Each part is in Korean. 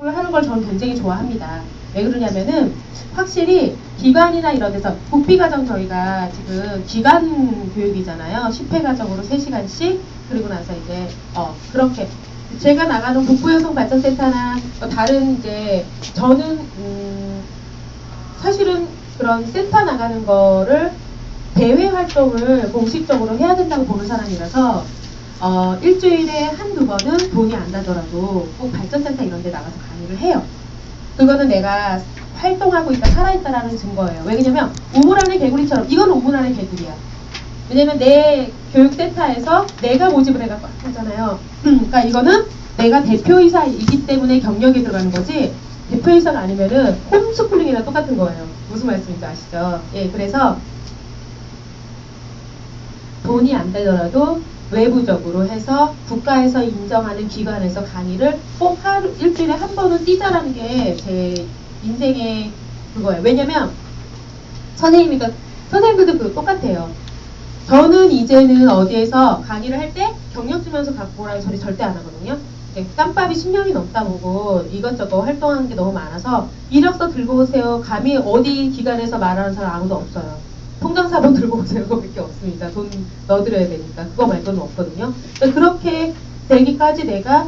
하는 걸 저는 굉장히 좋아합니다. 왜 그러냐면은 확실히 기관이나 이런 데서 국비과정 저희가 지금 기관 교육이잖아요. 10회 과정으로 3시간씩 그리고 나서 이제 그렇게 제가 나가는 북부여성발전센터나 다른 이제 저는 사실은 그런 센터 나가는 거를 대외 활동을 공식적으로 해야 된다고 보는 사람이라서 일주일에 한두 번은 돈이 안 나더라도 꼭 발전센터 이런 데 나가서 강의를 해요. 그거는 내가 활동하고 있다, 살아있다라는 증거예요. 왜냐면 우물 안의 개구리처럼 이건 우물 안의 개구리야. 왜냐면 내 교육센터에서 내가 모집을 해갖고 하잖아요. 그러니까 이거는 내가 대표이사이기 때문에 경력이 들어가는 거지 대표이사가 아니면은 홈스쿨링이랑 똑같은 거예요. 무슨 말씀인지 아시죠? 예, 그래서 돈이 안 되더라도 외부적으로 해서 국가에서 인정하는 기관에서 강의를 꼭 일주일에 한 번은 뛰자라는 게 제 인생의 그거예요. 왜냐면 선생님들도 그 똑같아요. 저는 이제는 어디에서 강의를 할 때 경력증명서 갖고 오라는 소리 절대 안 하거든요. 깜빡이 10년이 넘다 보고 이것저것 활동하는 게 너무 많아서 이력서 들고 오세요. 감히 어디 기관에서 말하는 사람 아무도 없어요. 통장사본 들고 오세요. 그거밖에 없습니다. 돈 넣어드려야 되니까. 그거 말고는 없거든요. 그렇게 되기까지 내가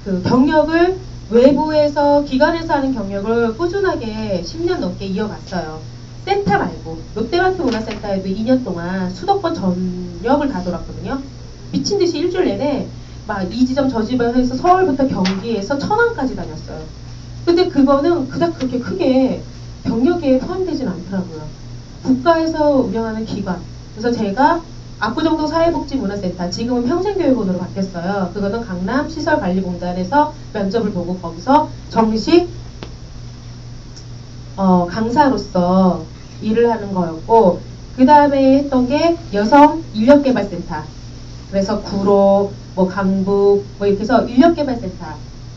그 경력을 외부에서 기관에서 하는 경력을 꾸준하게 10년 넘게 이어갔어요. 센터 말고 롯데마트 문화센터에도 2년 동안 수도권 전역을 다 돌았거든요. 미친듯이 일주일 내내 막 이 지점 저 지점 해서 서울부터 경기에서 천안까지 다녔어요. 근데 그거는 그닥 그렇게 크게 경력에 포함되진 않더라고요. 국가에서 운영하는 기관. 그래서 제가 압구정동 사회복지문화센터, 지금은 평생교육원으로 바뀌었어요. 그거는 강남 시설관리공단에서 면접을 보고 거기서 정식 강사로서 일을 하는 거였고, 그 다음에 했던 게 여성 인력개발센터. 그래서 구로, 강북, 이렇게 해서 인력개발센터.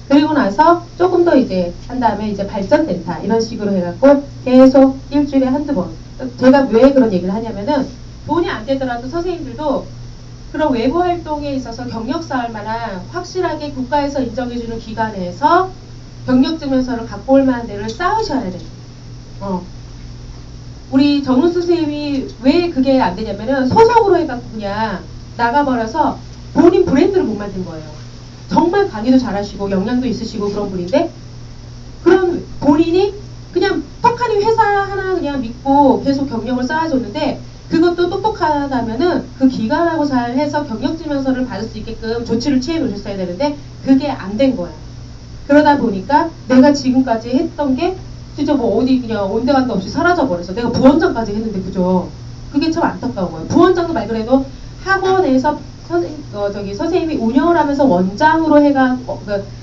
그리고 나서 조금 더 이제 한 다음에 이제 발전센터 이런 식으로 해갖고 계속 일주일에 한두 번. 제가 왜 그런 얘기를 하냐면은 돈이 안 되더라도 선생님들도 그런 외부 활동에 있어서 경력 쌓을 만한 확실하게 국가에서 인정해주는 기관에서 경력증명서를 갖고 올 만한 데를 쌓으셔야 돼요. 우리 정은수 선생님이 왜 그게 안 되냐면은 소속으로 해갖고 그냥 나가버려서 본인 브랜드를 못 만든 거예요. 정말 강의도 잘하시고 역량도 있으시고 그런 분인데 그런 본인이 그냥 떡하니 회사 하나 그냥 믿고 계속 경력을 쌓아줬는데 그것도 똑똑하다면은 그 기관하고 잘 해서 경력증명서를 받을 수 있게끔 조치를 취해 놓으셨어야 되는데 그게 안 된 거야. 그러다 보니까 내가 지금까지 했던 게 진짜 어디 그냥 온데간데 없이 사라져버려서 내가 부원장까지 했는데 그죠? 그게 참 안타까운 거예요. 부원장도 말 그래도 학원에서 선생님이 운영을 하면서 원장으로 해가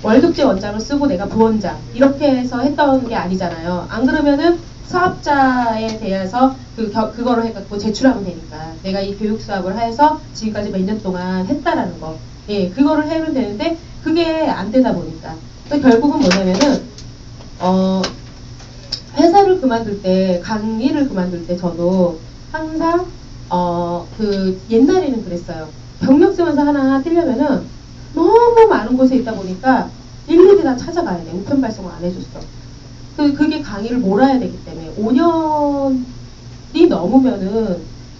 월급제 원장을 쓰고 내가 부원장 이렇게 해서 했던 게 아니잖아요. 안 그러면은 사업자에 대해서 그거를 해갖고 제출하면 되니까 내가 이 교육 사업을 해서 지금까지 몇 년 동안 했다라는 거, 예, 그거를 하면 되는데 그게 안 되다 보니까 결국은 뭐냐면은 회사를 그만둘 때 강의를 그만둘 때 저도 항상 옛날에는 그랬어요. 경력증명서 하나 떼려면은 너무 많은 곳에 있다 보니까 일일이 다 찾아가야 돼. 우편 발송을 안 해줬어. 그게 강의를 몰아야 되기 때문에 5년이 넘으면은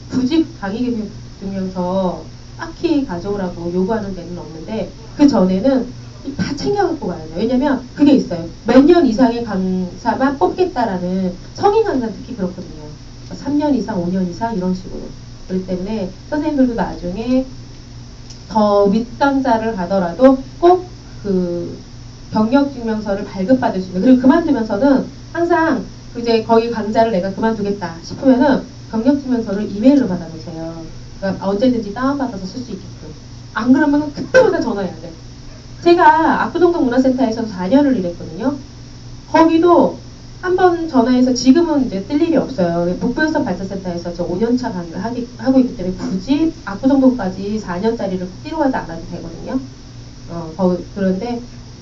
굳이 강의 증명서 딱히 가져오라고 요구하는 데는 없는데 그 전에는 다 챙겨갖고 가야 돼요. 왜냐면 그게 있어요. 몇 년 이상의 강사만 뽑겠다라는 성인 강사는 특히 그렇거든요. 3년 이상, 5년 이상 이런 식으로. 그렇기 때문에 선생님들도 나중에 더 윗강좌를 가더라도 꼭 그 경력증명서를 발급받을 수 있는, 그리고 그만두면서는 항상 이제 거기 강좌를 내가 그만두겠다 싶으면은 경력증명서를 이메일로 받아놓으세요. 그러니까 언제든지 다운받아서 쓸 수 있게끔. 안 그러면 그때마다 전화해야 돼. 제가 압구정동 문화센터에서 4년을 일했거든요. 거기도 한번 전화해서 지금은 이제 뜰 일이 없어요. 북부여성 발전센터에서 저 5년차 강의를 하고 있기 때문에 굳이 압구정동까지 4년짜리를 뛰러 가지 않아도 되거든요. 그런데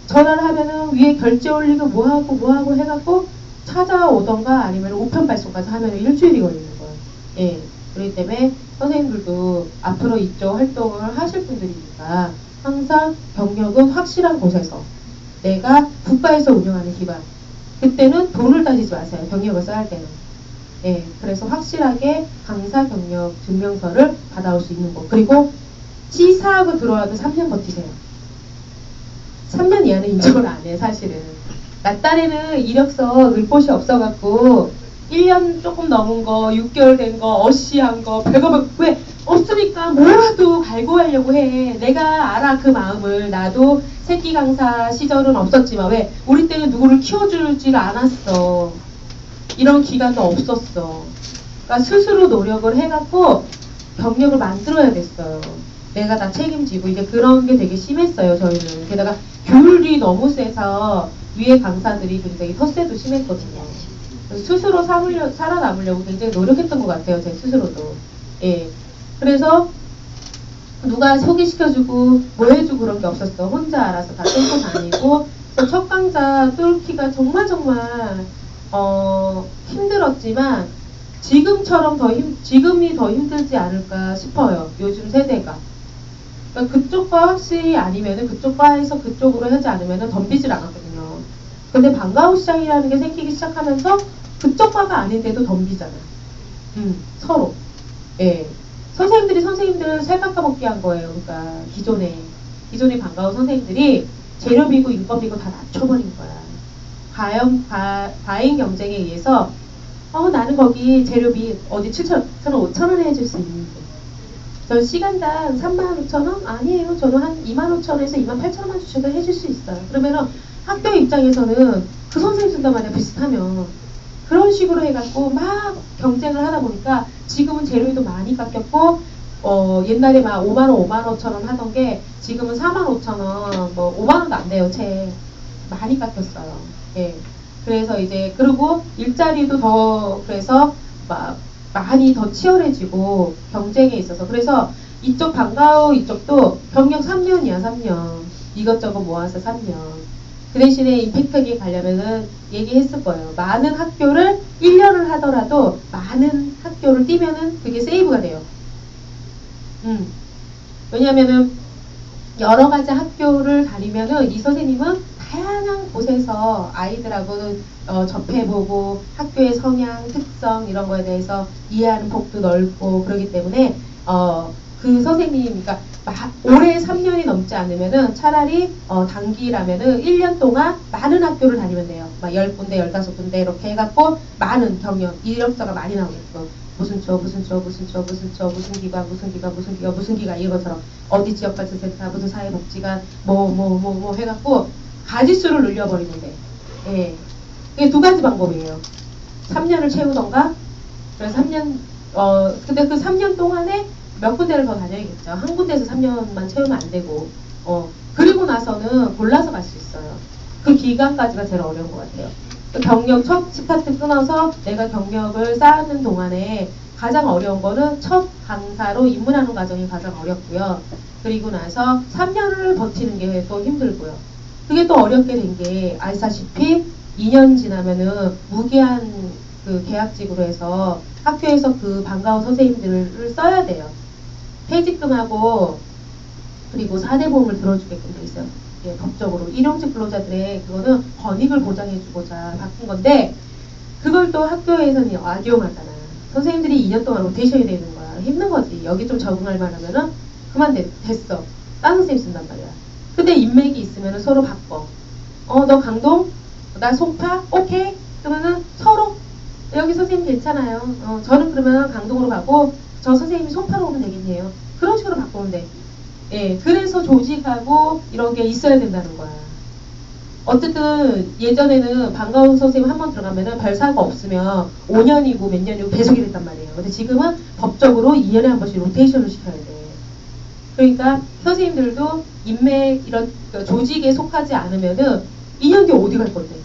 전화를 하면은 위에 결제 올리고 뭐하고 해갖고 찾아오던가 아니면 우편 발송까지 하면 일주일이 걸리는 거예요. 예. 그렇기 때문에 선생님들도 앞으로 이쪽 활동을 하실 분들이니까 항상 경력은 확실한 곳에서 내가 국가에서 운영하는 기관. 그때는 돈을 따지지 마세요. 경력을 써야 할 때는. 예, 그래서 확실하게 강사 경력 증명서를 받아올 수 있는 거. 그리고 G사하고 들어와도 3년 버티세요. 3년 이하는 인정을 안 해, 사실은. 나 딸에는 이력서 늘 곳이 없어갖고 1년 조금 넘은 거, 6개월 된 거, 어시한 거, 별거 왜 없으니까 뭐라도 갈구하려고 해. 내가 알아 그 마음을. 나도 새끼 강사 시절은 없었지만 왜 우리 때는 누구를 키워주질 않았어. 이런 기간도 없었어. 그러니까 스스로 노력을 해갖고 경력을 만들어야 됐어요. 내가 다 책임지고 이게 그런 게 되게 심했어요. 저희는. 게다가 교율이 너무 세서 위에 강사들이 굉장히 텃세도 심했거든요. 스스로 살아남으려고 굉장히 노력했던 것 같아요. 제 스스로도. 예. 그래서 누가 소개시켜주고 뭐 해주고 그런 게 없었어. 혼자 알아서 다 뚫고 다니고. 첫 강좌 뚫기가 정말 힘들었지만 지금처럼 지금이 더 힘들지 않을까 싶어요. 요즘 세대가. 그러니까 그쪽과 확실히 아니면은 그쪽 과에서 그쪽으로 하지 않으면은 덤비질 않았거든요. 근데 방과후 시장이라는 게 생기기 시작하면서 그쪽 과가 아닌데도 덤비잖아. 서로. 예. 선생님들을 살깎아먹게 한 거예요. 그러니까 기존의 방과후 선생님들이 재료비고 인건비고 다 낮춰버린 거야. 과잉 경쟁에 의해서 나는 거기 재료비 어디 7,000원, 5,000원에 해줄 수 있는데 전 시간당 35,000원? 아니에요. 저는 한 25,000원에서 28,000원만 주셔도 해줄 수 있어요. 그러면은 학교 입장에서는 그 선생님 쓴단 말이야. 비슷하면. 그런 식으로 해갖고 막 경쟁을 하다 보니까 지금은 재료비도 많이 깎였고 옛날에 막 5만원, 5만5천원 하던 게 지금은 45,000원, 뭐 5만원도 안 돼요. 채 많이 깎였어요. 예. 그래서 이제 그리고 일자리도 더 그래서 막 많이 더 치열해지고 경쟁에 있어서 그래서 이쪽 방과후 이쪽도 경력 3년이야. 3년 이것저것 모아서 3년 그 대신에 임팩트하게 가려면은 얘기했을 거예요. 많은 학교를 1년을 하더라도 많은 학교를 뛰면은 그게 세이브가 돼요. 왜냐면은 여러 가지 학교를 다니면은 이 선생님은 다양한 곳에서 아이들하고 접해보고 학교의 성향, 특성 이런 거에 대해서 이해하는 폭도 넓고 그러기 때문에 그 선생님, 그러니까 올해 3년이 넘지 않으면은 차라리 단기라면은 1년 동안 많은 학교를 다니면 돼요. 막 10군데, 15군데 이렇게 해갖고 많은 경력, 이력서가 많이 나오겠고 무슨 기관 이것처럼 어디 지역발전센터, 무슨 사회복지관 뭐 해갖고 가지수를 늘려버리는데 예. 이게 두 가지 방법이에요. 3년을 채우던가 그래서 3년 근데 그 3년 동안에 몇 군데를 더 다녀야겠죠. 한 군데에서 3년만 채우면 안 되고 그리고 나서는 골라서 갈 수 있어요. 그 기간까지가 제일 어려운 것 같아요. 경력 첫 스타트 끊어서 내가 경력을 쌓는 동안에 가장 어려운 거는 첫 강사로 입문하는 과정이 가장 어렵고요. 그리고 나서 3년을 버티는 게 또 힘들고요. 그게 또 어렵게 된 게 아시다시피 2년 지나면은 무기한 그 계약직으로 해서 학교에서 그 방과후 선생님들을 써야 돼요. 퇴직금하고 그리고 사대보험을 들어주게끔 돼 있어요. 예, 법적으로 일용직 근로자들의 그거는 권익을 보장해주고자 바꾼 건데 그걸 또 학교에서는 악용하잖아. 선생님들이 2년 동안 로테이션이 되는 거야. 힘든 거지. 여기 좀 적응할 만하면은 그만 됐어. 다른 선생님 쓴단 말이야. 근데 인맥이 있으면은 서로 바꿔. 너 강동? 나 송파? 오케이? 그러면은 서로 여기 선생님 괜찮아요. 저는 그러면 강동으로 가고 저 선생님이 송파로 오면 되겠네요. 그런 식으로 바꾸면 돼. 예, 그래서 조직하고 이런 게 있어야 된다는 거야. 어쨌든 예전에는 방과후 선생님 한 번 들어가면은 별 사고가 없으면 5년이고 몇 년이고 배속이 됐단 말이에요. 근데 지금은 법적으로 2년에 한 번씩 로테이션을 시켜야 돼. 그러니까 선생님들도 인맥 이런 조직에 속하지 않으면은 2년 뒤에 어디 갈 건데?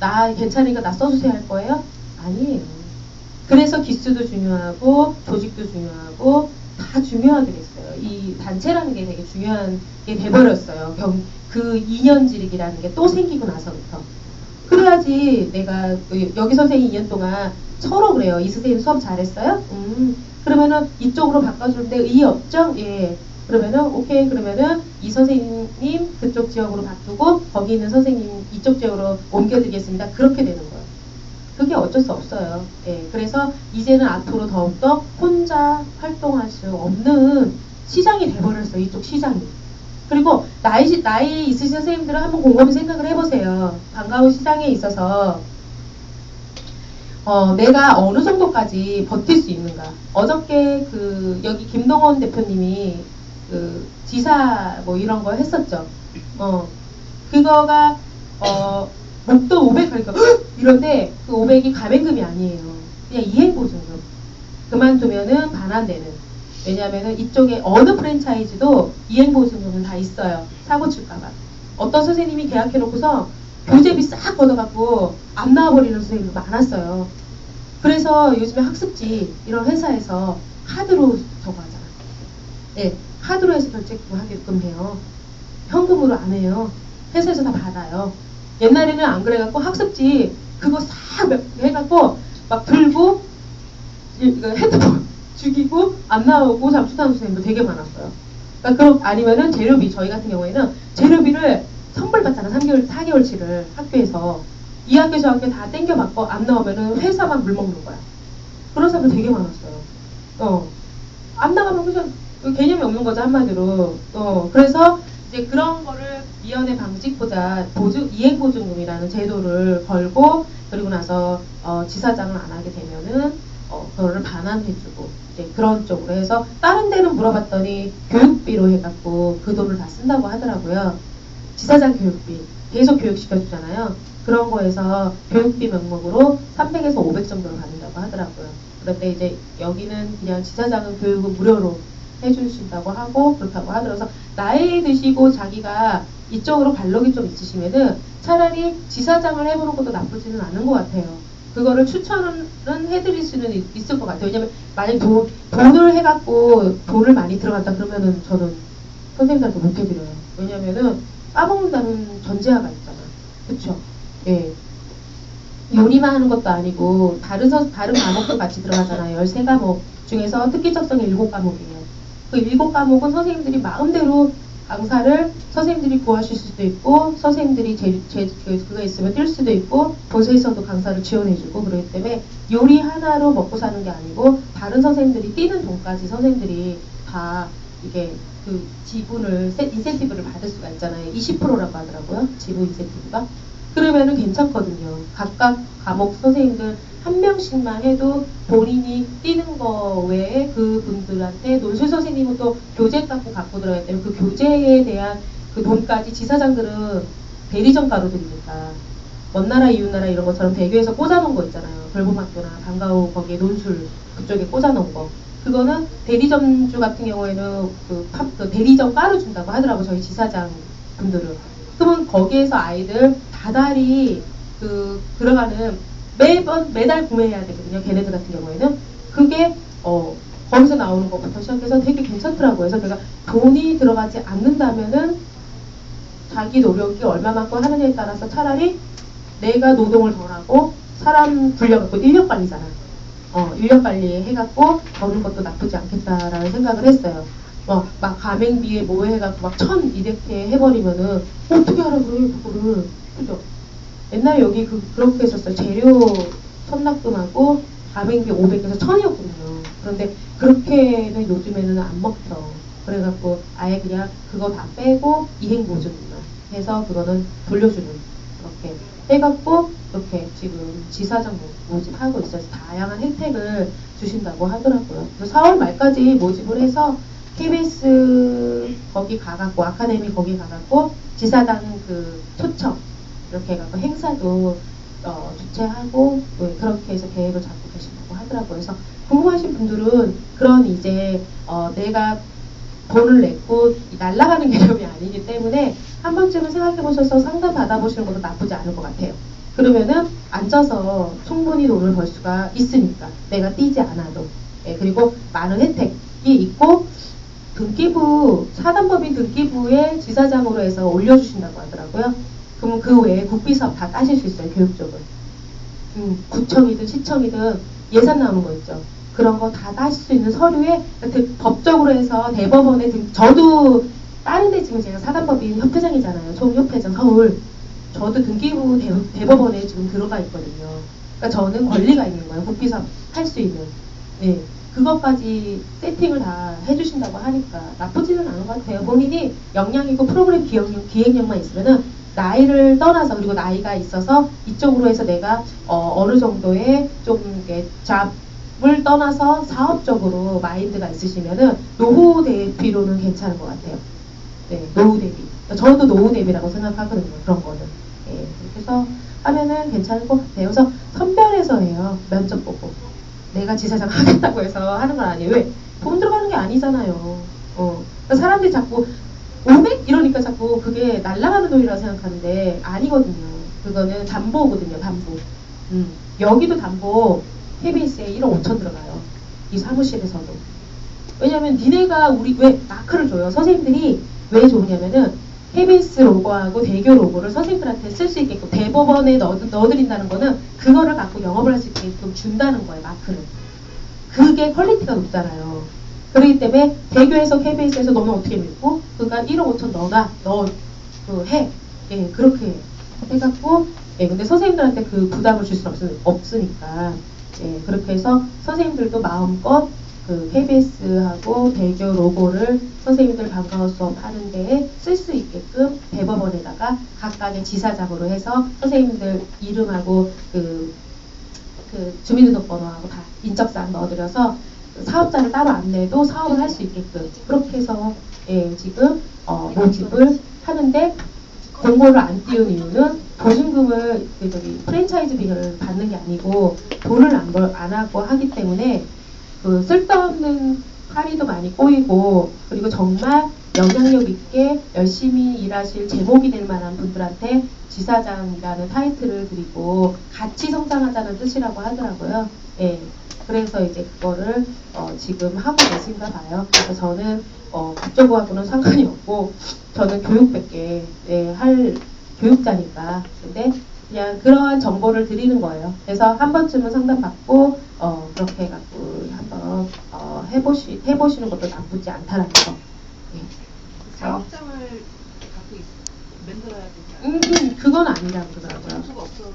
나 괜찮으니까 나 써주세요 할 거예요? 아니에요. 그래서 기수도 중요하고 조직도 중요하고 다 중요하겠어요. 이 단체라는 게 되게 중요한 게 돼버렸어요. 그 2년지르기라는 게 또 생기고 나서부터. 그래야지 내가 여기 선생님 2년 동안 서로 그래요. 이 선생님 수업 잘했어요? 그러면은 이쪽으로 바꿔주는데 의의 없죠? 예. 그러면은 오케이 그러면은 이 선생님 그쪽 지역으로 바꾸고 거기 있는 선생님 이쪽 지역으로 옮겨드리겠습니다. 그렇게 되는 거예요. 그게 어쩔 수 없어요. 예, 그래서 이제는 앞으로 더욱더 혼자 활동할 수 없는 시장이 돼버렸어요. 이쪽 시장이. 그리고 나이 있으신 선생님들은 한번 곰곰이 생각을 해보세요. 반가운 시장에 있어서 내가 어느 정도까지 버틸 수 있는가. 어저께 여기 김동원 대표님이 지사 뭐 이런 거 했었죠. 그거가 목돈 500 그러니까 이런데 그 500이 가맹금이 아니에요. 그냥 이행보증금. 그만두면은 반환되는. 왜냐하면은 이쪽에 어느 프랜차이즈도 이행보증금은 다 있어요. 사고 칠까봐. 어떤 선생님이 계약해놓고서 교재비 싹 걷어갖고 안 나와버리는 선생님도 많았어요. 그래서 요즘에 학습지 이런 회사에서 카드로 저거 하잖아. 네, 카드로 해서 결제금 하게끔 해요. 현금으로 안 해요. 회사에서 다 받아요. 옛날에는 안 그래갖고 학습지 그거 싹 해갖고 막 들고 핸드폰 죽이고 안 나오고 잠수타는 선생님도 되게 많았어요. 그러니까 그럼 아니면은 재료비 저희 같은 경우에는 재료비를 선물 받잖아. 3개월 4개월치를 학교에서 이 학교 저 학교 다 땡겨받고 안 나오면은 회사만 물먹는 거야. 그런 사람들 되게 많았어요. 안 나가면 그냥 개념이 없는 거죠 한마디로. 그래서 이제 그런 거를 미연의 방식보다 이행보증금이라는 제도를 걸고 그리고 나서 지사장을 안 하게 되면은 그거를 반환해주고 이제 그런 쪽으로 해서 다른 데는 물어봤더니 교육비로 해갖고 그 돈을 다 쓴다고 하더라고요. 지사장 교육비 계속 교육시켜주잖아요. 그런 거에서 교육비 명목으로 300에서 500 정도를 받는다고 하더라고요. 그런데 이제 여기는 그냥 지사장은 교육을 무료로 해주신다고 하고 그렇다고 하더라고요. 나이 드시고 자기가 이쪽으로 관록이 좀 있으시면은 차라리 지사장을 해보는 것도 나쁘지는 않은 것 같아요. 그거를 추천은 해드릴 수는 있을 것 같아요. 왜냐면 만약 돈을 해갖고 돈을 많이 들어갔다 그러면은 저는 선생님들한테 못 해드려요. 왜냐면은 까먹는다는 전제하가 있잖아. 그쵸? 예. 요리만 하는 것도 아니고 다른 과목도 같이 들어가잖아요. 13과목 중에서 특기적성이 7과목이에요. 그 7과목은 선생님들이 마음대로 강사를 선생님들이 구하실 수도 있고 선생님들이 그거 있으면 뛸 수도 있고 본서에서도 강사를 지원해주고 그렇기 때문에 요리 하나로 먹고 사는 게 아니고 다른 선생님들이 뛰는 돈까지 선생님들이 다 이게 그 지분을 인센티브를 받을 수가 있잖아요. 20%라고 하더라고요. 지분 인센티브가. 그러면은 괜찮거든요. 각각 과목 선생님들 한 명씩만 해도 본인이 뛰는 거 외에 그 분들한테 논술 선생님은 또 교재 갖고 들어야 되면 그 교재에 대한 그 돈까지 지사장들은 대리점가로 드리니까 먼 나라 이웃 나라 이런 것처럼 대교에서 꽂아놓은 거 있잖아요. 별봄학교나 방과후 거기에 논술 그쪽에 꽂아놓은 거. 그거는 대리점주 같은 경우에는 그 대리점 가로 준다고 하더라고 저희 지사장 분들은. 그러면 거기에서 아이들 다달이 들어가는 매달 구매해야 되거든요. 걔네들 같은 경우에는. 그게 거기서 나오는 것부터 시작해서 되게 괜찮더라고요. 그래서 내가 돈이 들어가지 않는다면은 자기 노력이 얼마만큼 하느냐에 따라서 차라리 내가 노동을 덜하고 사람 불려갖고 인력 관리잖아. 인력 관리 해갖고 버는 것도 나쁘지 않겠다라는 생각을 했어요. 막 가맹비에 뭐 해갖고 막 1200회 해버리면은 어떻게 하라 그래 그거를. 그죠? 옛날에 여기 그렇게 했었어요. 재료 선납금하고 가맹비 500에서 1000이었거든요. 그런데 그렇게는 요즘에는 안 먹혀. 그래갖고 아예 그냥 그거 다 빼고 이행보증만 해서 그거는 돌려주는 그렇게 해갖고 그렇게 지금 지사장 모집하고 있어서 다양한 혜택을 주신다고 하더라고요. 4월 말까지 모집을 해서 KBS 거기 가갖고 아카데미 거기 가갖고 지사장 초청 이렇게 해갖고 행사도 주최하고 그렇게 해서 계획을 잡고 계신다고 하더라고요. 그래서 궁금하신 분들은 그런 이제 내가 돈을 냈고 날아가는 개념이 아니기 때문에 한 번쯤은 생각해 보셔서 상담 받아보시는 것도 나쁘지 않을 것 같아요. 그러면은 앉아서 충분히 돈을 벌 수가 있으니까 내가 뛰지 않아도. 그리고 많은 혜택이 있고 등기부 사단법인 등기부에 지사장으로 해서 올려주신다고 하더라고요. 그러면 그 외에 국비사업 다 따실 수 있어요. 교육 쪽은. 구청이든 시청이든 예산 나오는 거 있죠. 그런 거 다 따실 수 있는 서류에 법적으로 해서 대법원에 저도 다른 데 지금 제가 사단법인 협회장이잖아요. 총협회장 서울. 저도 등기부 대법원에 지금 들어가 있거든요. 그러니까 저는 권리가 있는 거예요. 국비사업 할 수 있는. 네. 그것까지 세팅을 다 해주신다고 하니까 나쁘지는 않은 것 같아요. 본인이 역량이고 프로그램 기획력만 있으면은 나이를 떠나서 그리고 나이가 있어서 이쪽으로 해서 내가 어느 정도의 좀 이렇게 잡을 떠나서 사업적으로 마인드가 있으시면은 노후 대비로는 괜찮은 것 같아요. 네, 노후 대비. 저도 노후 대비라고 생각하거든요. 그런 거는. 예, 그래서 하면은 괜찮을 것 같아요. 그래서 선별해서 해요. 면접 보고. 내가 지사장 하겠다고 해서 하는 건 아니에요. 왜? 돈 들어가는 게 아니잖아요. 그러니까 사람들이 자꾸 500? 이러니까 자꾸 그게 날아가는 돈이라고 생각하는데 아니거든요. 그거는 담보거든요. 담보. 여기도 담보 KBS에 1억 5천 들어가요. 이 사무실에서도. 왜냐면 니네가 우리 왜 마크를 줘요. 선생님들이 왜 좋으냐면은 KBS 로고하고 대교 로고를 선생님들한테 쓸 수 있게끔 대법원에 넣어드린다는 거는 그거를 갖고 영업을 할 수 있게끔 준다는 거예요. 마크를. 그게 퀄리티가 높잖아요. 그렇기 때문에 대교에서 KBS에서 너는 어떻게 믿고 그러니까 1억 5천 해. 예, 그렇게 해갖고 예, 근데 선생님들한테 그 부담을 줄 수는 없으니까 예, 그렇게 해서 선생님들도 마음껏 그 KBS하고 대교 로고를 선생님들 방과후 수업 하는 데에 쓸 수 있게끔 대법원에다가 각각의 지사장으로 해서 선생님들 이름하고 그 주민등록번호하고 다 인적사항 넣어드려서 사업자를 따로 안 내도 사업을 할 수 있게끔 그렇게 해서 예, 지금 모집을 하는데 공고를 안 띄운 이유는 보증금을 프랜차이즈 비를 받는 게 아니고 돈을 안 하고 하기 때문에 그 쓸데없는 할의도 많이 꼬이고 그리고 정말 영향력 있게 열심히 일하실 제목이 될 만한 분들한테 지사장이라는 타이틀을 드리고 같이 성장하자는 뜻이라고 하더라고요. 예. 그래서 이제 그거를 지금 하고 계신가 봐요. 그래서 저는 국정고하고는 상관이 없고 저는 교육밖에 할 교육자니까. 근데 그냥 그러한 정보를 드리는 거예요. 그래서 한 번쯤은 상담받고 그렇게 해갖고 한번 해보시는 것도 나쁘지 않다라는 거. 예. 사업장을 갖고 만들어야 되지 않나요? 그건 아니라고 그러더라고요. 장소가 없어서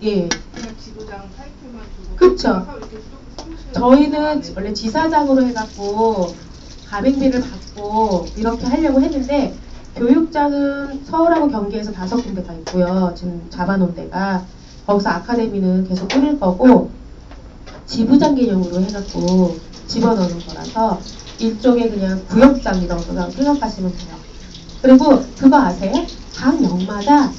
예. 그냥 지부장 타이틀만 주고 그쵸. 이렇게 사무실에 저희는 원래 지사장으로 해갖고 가맹비를 받고 이렇게 하려고 했는데 교육장은 서울하고 경기에서 5군데가 있고요. 지금 잡아놓은 데가 거기서 아카데미는 계속 꾸릴 거고 지부장 개념으로 해갖고 집어넣는 거라서 일종의 그냥 구역장이라고 생각하시면 돼요. 그리고 그거 아세요? 각 역마다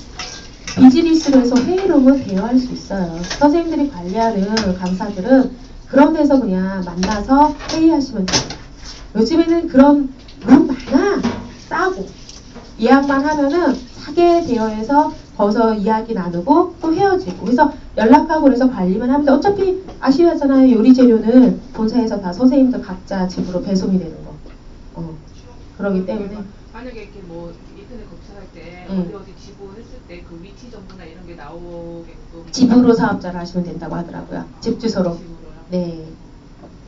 비즈니스로 해서 회의룸을 대여할 수 있어요. 선생님들이 관리하는 강사들은 그런 데서 그냥 만나서 회의하시면 돼요. 요즘에는 그런 룸 많아. 싸고. 예약만 하면은 싸게 대여해서 거기서 이야기 나누고 또 헤어지고 그래서 연락하고 그래서 관리만 하면 돼. 어차피 아시잖아요. 요리 재료는 본사에서 다 선생님들 각자 집으로 배송이 되는 거. 그러기 때문에 만약에 이렇게 뭐 인터넷 검색할 때 어디 지부 했을 때 그 위치 정보나 이런 게 나오게끔 집으로 사업자를 하시면 된다고 하더라고요. 집 주소로. 집으로요? 네.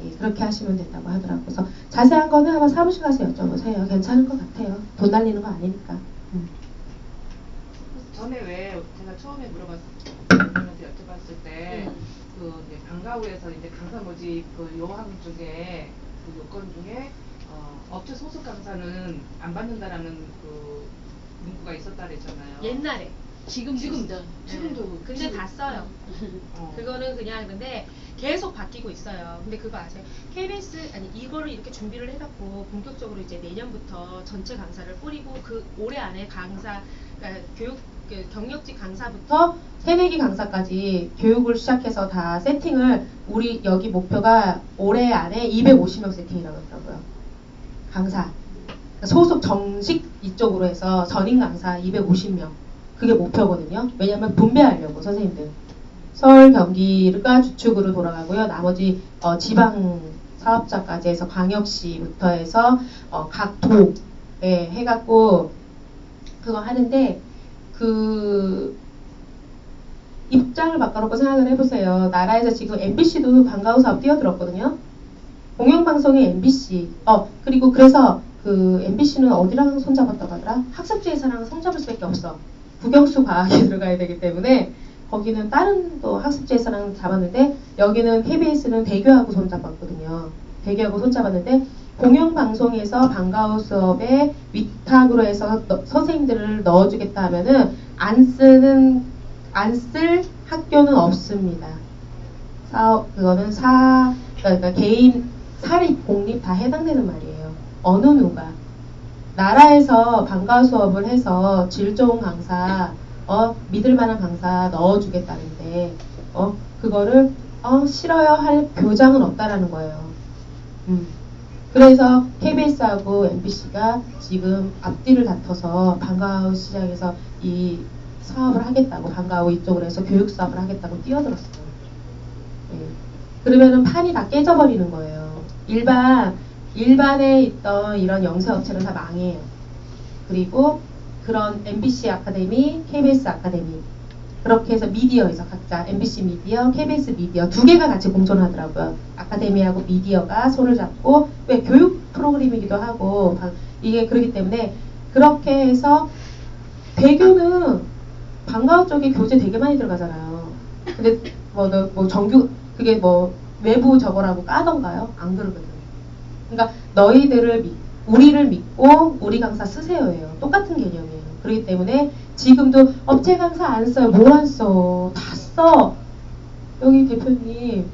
네, 그렇게 하시면 된다고 하더라고요. 그래서 자세한 거는 한번 사무실 가서 여쭤보세요. 괜찮은 것 같아요. 돈 날리는 거 아니니까. 전에 왜 제가 처음에 여쭤봤을 때 그 방과후에서 이제 강사 모집 그 요항 중에 그 요건 중에 업체 소속 강사는 안 받는다라는 그 문구가 있었다 그랬잖아요. 옛날에 지금도 근데 지금 다 써요. 그거는 그냥 근데 계속 바뀌고 있어요. 근데 그거 아세요? KBS 이거를 이렇게 준비를 해갖고 본격적으로 이제 내년부터 전체 강사를 뿌리고 그 올해 안에 강사 그러니까 교육 경력직 강사부터 새내기 강사까지 교육을 시작해서 다 세팅을 우리 여기 목표가 올해 안에 250명 세팅이라고 하더라고요. 강사 소속 정식 이쪽으로 해서 전임 강사 250명 그게 목표거든요. 왜냐하면 분배하려고 선생님들 서울 경기가 주축으로 돌아가고요. 나머지 지방 사업자까지 해서 광역시부터 해서 각 도에 해갖고 그거 하는데 그 입장을 바꿔놓고 생각을 해보세요. 나라에서 지금 MBC도 방과후 사업 뛰어들었거든요. 공영방송의 MBC. 그리고 그래서 그 MBC는 어디랑 손잡았다고 하더라? 학습지에서랑 손잡을 수밖에 없어. 국영수 과학에 들어가야 되기 때문에 거기는 다른 또 학습지에서랑 잡았는데 여기는 KBS는 대교하고 손잡았거든요. 대교하고 손잡았는데 공영방송에서 방과후 수업에 위탁으로 해서 선생님들을 넣어주겠다 하면은 안 쓸 학교는 없습니다. 그거는 그러니까 개인, 사립, 공립 다 해당되는 말이에요. 어느 누가. 나라에서 방과후 수업을 해서 질 좋은 강사, 믿을 만한 강사 넣어주겠다는데, 그거를, 싫어요 할 교장은 없다라는 거예요. 그래서 KBS하고 MBC가 지금 앞뒤를 다퉈서 방과후 시장에서 이 사업을 하겠다고, 방과후 이쪽으로 해서 교육 사업을 하겠다고 뛰어들었어요. 네. 그러면은 판이 다 깨져버리는 거예요. 일반에 있던 이런 영세업체는 다 망해요. 그리고 그런 MBC 아카데미, KBS 아카데미, 그렇게 해서 미디어에서 각자 MBC 미디어, KBS 미디어 두 개가 같이 공존하더라고요. 아카데미하고 미디어가 손을 잡고, 왜 교육 프로그램이기도 하고, 이게 그렇기 때문에 그렇게 해서 대교는 방과후 쪽에 교재 되게 많이 들어가잖아요. 근데 정규 그게 외부 저거라고 까던가요? 안 그러거든요. 그러니까 우리를 믿고 우리 강사 쓰세요예요. 똑같은 개념이에요. 그렇기 때문에 지금도 업체 강사 안 써요. 뭘 안 써? 다 써. 여기 대표님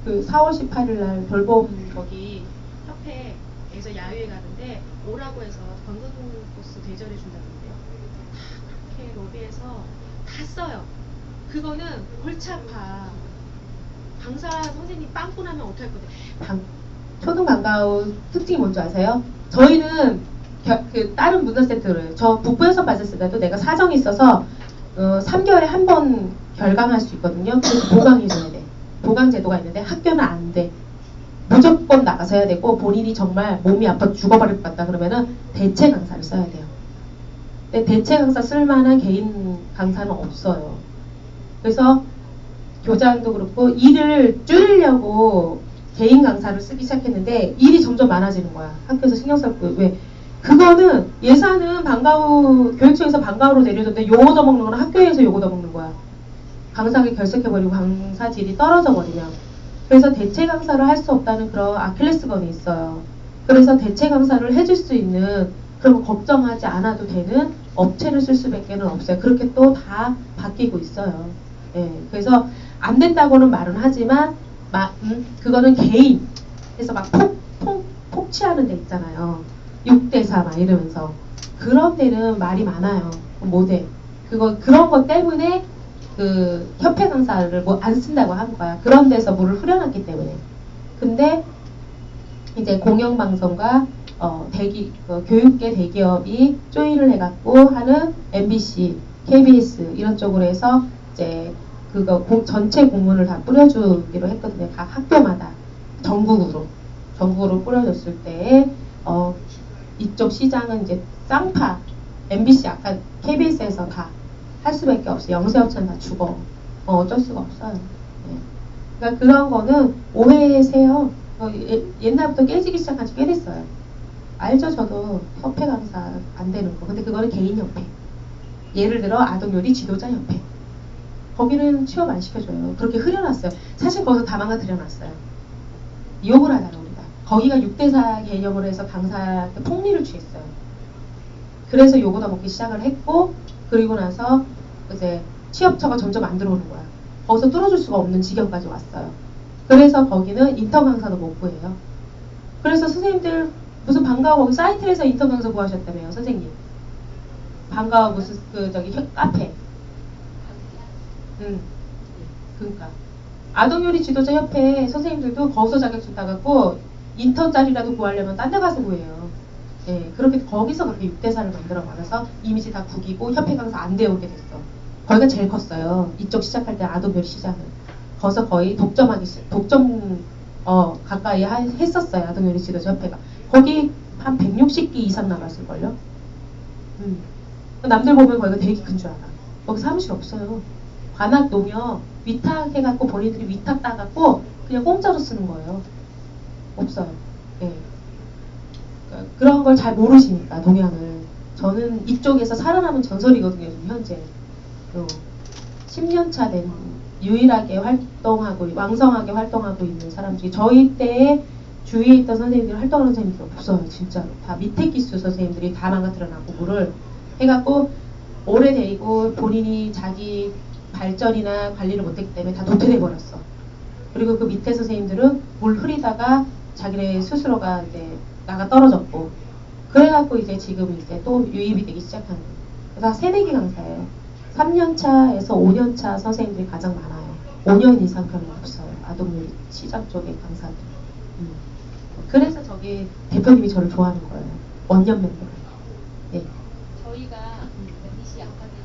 그 4월 18일 날 돌봄 거기 협회에서 야유회 가는데 오라고 해서 건강코스 대절해 준다는데요. 다 그렇게 로비해서 다 써요. 그거는 골치 아파. 강사 선생님 빵꾸 나면 어떡할 건데. 초등 방과후 특징이 뭔지 아세요? 저희는 다른 문화센터를 저 북부에서 봤을 때도 내가 사정이 있어서 3개월에 한 번 결강할 수 있거든요. 그래서 보강해줘야 돼. 보강 제도가 있는데 학교는 안 돼. 무조건 나가서 해야 되고 본인이 정말 몸이 아파 죽어버릴 것 같다 그러면은 대체 강사를 써야 돼요. 근데 대체 강사 쓸만한 개인 강사는 없어요. 그래서 교장도 그렇고 일을 줄이려고 개인 강사를 쓰기 시작했는데 일이 점점 많아지는 거야. 학교에서 신경 쓸 왜? 그거는 예산은 방과후 교육청에서 방과후로 내려줬는데 요거 더 먹는 거는 학교에서 요거 더 먹는 거야. 강사가 결석해버리고 강사질이 떨어져 버리면. 그래서 대체 강사를 할 수 없다는 그런 아킬레스건이 있어요. 그래서 대체 강사를 해줄 수 있는 그런 거 걱정하지 않아도 되는 업체를 쓸 수밖에 없어요. 그렇게 또 다 바뀌고 있어요. 예, 그래서 안 된다고는 말은 하지만 그거는 개인 그래서 막 폭치하는 데 있잖아요. 6대4 막 이러면서 그런 데는 말이 많아요. 못해. 그런 것 때문에 그 협회 강사를 안 쓴다고 한 거야. 그런 데서 물을 흐려놨기 때문에. 근데 이제 공영방송과 교육계 대기업이 조인을 해갖고 하는 MBC, KBS 이런 쪽으로 해서 이제 전체 공문을 다 뿌려주기로 했거든요. 각 학교마다 전국으로 뿌려줬을 때 이쪽 시장은 이제 쌍파 MBC 아까 KBS에서 다 할 수밖에 없어요. 영세업체는 다 죽어. 어쩔 수가 없어요. 네. 그러니까 그런 거는 오해세요. 옛날부터 깨지기 시작한 지 꽤 됐어요. 알죠? 저도 협회 강사 안 되는 거. 근데 그거는 개인 협회. 예를 들어 아동요리 지도자 협회. 거기는 취업 안 시켜줘요. 그렇게 흐려놨어요. 사실 거기서 다 망가뜨려놨어요. 욕을 하잖아 우리가. 거기가 6대4 개념으로 해서 강사한테 폭리를 취했어요. 그래서 욕을 더 먹기 시작을 했고 그리고 나서 이제 취업처가 점점 안 들어오는 거야. 거기서 뚫어줄 수가 없는 지경까지 왔어요. 그래서 거기는 인턴 강사도 못 구해요. 그래서 선생님들 무슨 방과후 거기 사이트에서 인턴 강사 구하셨다며요. 선생님. 방과후 무슨 카페. 그러니까 아동요리 지도자 협회 선생님들도 거기서 자격증 따갖고 인턴 자리라도 구하려면 딴 데 가서 구해요. 예, 그렇게 거기서 그렇게 6대4를 만들어버려서 이미지 다 구기고 협회 강사 안 되오게 됐어. 거기가 제일 컸어요. 이쪽 시작할 때 아동요리 시장은. 거기서 거의 독점 가까이 했었어요. 아동요리 지도자 협회가. 거기 한 160기 이상 나갔을걸요. 남들 보면 거기가 되게 큰 줄 알아. 거기 사무실 없어요. 관악 농협 위탁해갖고 본인들이 위탁 따갖고 그냥 공짜로 쓰는 거예요. 없어요. 예. 그러니까 그런 걸 잘 모르시니까 동향을. 저는 이쪽에서 살아남은 전설이거든요. 지금 현재. 10년차 된 유일하게 활동하고 왕성하게 활동하고 있는 사람 중에 저희 때에 주위에 있던 선생님들이 활동하는 선생님들이 없어요. 진짜로. 다 밑에 기수 선생님들이 다 망가뜨려놨고 뭐를 해갖고 오래되고 본인이 자기 발전이나 관리를 못했기 때문에 다 도태돼 버렸어. 그리고 그 밑에 선생님들은 물 흐리다가 자기네 스스로가 이제 나가 떨어졌고 그래갖고 이제 지금 이제 또 유입이 되기 시작한 거예요. 그래서 새내기 강사예요. 3년차에서 5년차 선생님들이 가장 많아요. 5년 이상 별로 없어요. 아동교육 시장 쪽의 강사들. 그래서 저기 대표님이 저를 좋아하는 거예요. 원년 멤버를. 네. 저희가 이시 아카데미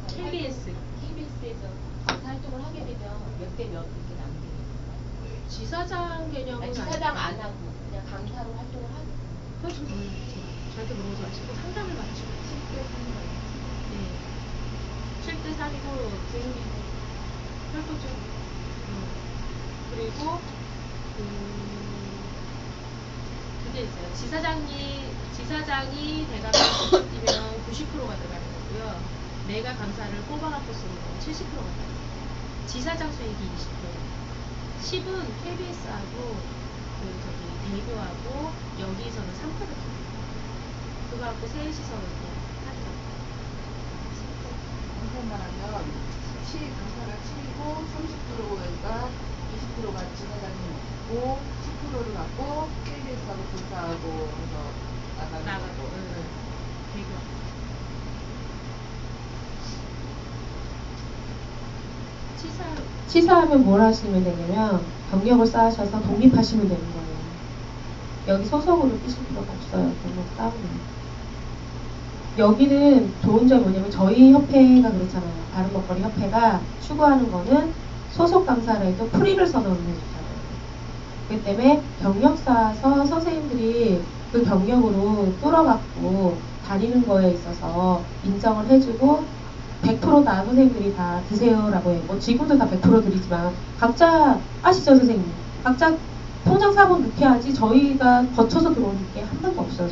KBS에서 강사 활동을 하게 되면 몇 대 몇 이렇게 나누게 되나요? 지사장 개념은 아니, 지사장 안 하고 그냥 강사로 활동을 하고 그렇죠. 저한테 물어보지 마시고 상담을 받으시고 7대 3이고 등이고 별도죠. 그리고 그게 있어요. 지사장이 대강을 뛰면 90%가 들어가는 거고요. 내가 강사를 뽑아갖고 쓰는 건 70%가 들어가요. 지사장 수익이 20%. 10은 KBS하고 대교하고 여기서는 3%. 그거 갖고 셋이서 이렇게 하는 거예요. 강사만 하면 강사가 7이고 30%가 20%가 지사장이 먹고 10%를 갖고 KBS하고 교사하고 해서 나가고 대교. 치사하면 뭘 하시면 되냐면 경력을 쌓으셔서 독립하시면 되는 거예요. 여기 소속으로 뛰실 필요가 없어요. 경력 쌓으면. 여기는 좋은 점이 뭐냐면 저희 협회가 그렇잖아요. 바른 먹거리 협회가 추구하는 거는 소속 강사라도 프리를 선언을 해주잖아요. 그렇기 때문에 경력 쌓아서 선생님들이 그 경력으로 뚫어갖고 다니는 거에 있어서 인정을 해주고 100% 다 선생님들이 다 드세요라고 해요. 뭐 지금도 다 100% 드리지만 각자 아시죠 선생님? 각자 통장 사본 넣게 하지 저희가 거쳐서 들어오는 게 한 번도 없어요.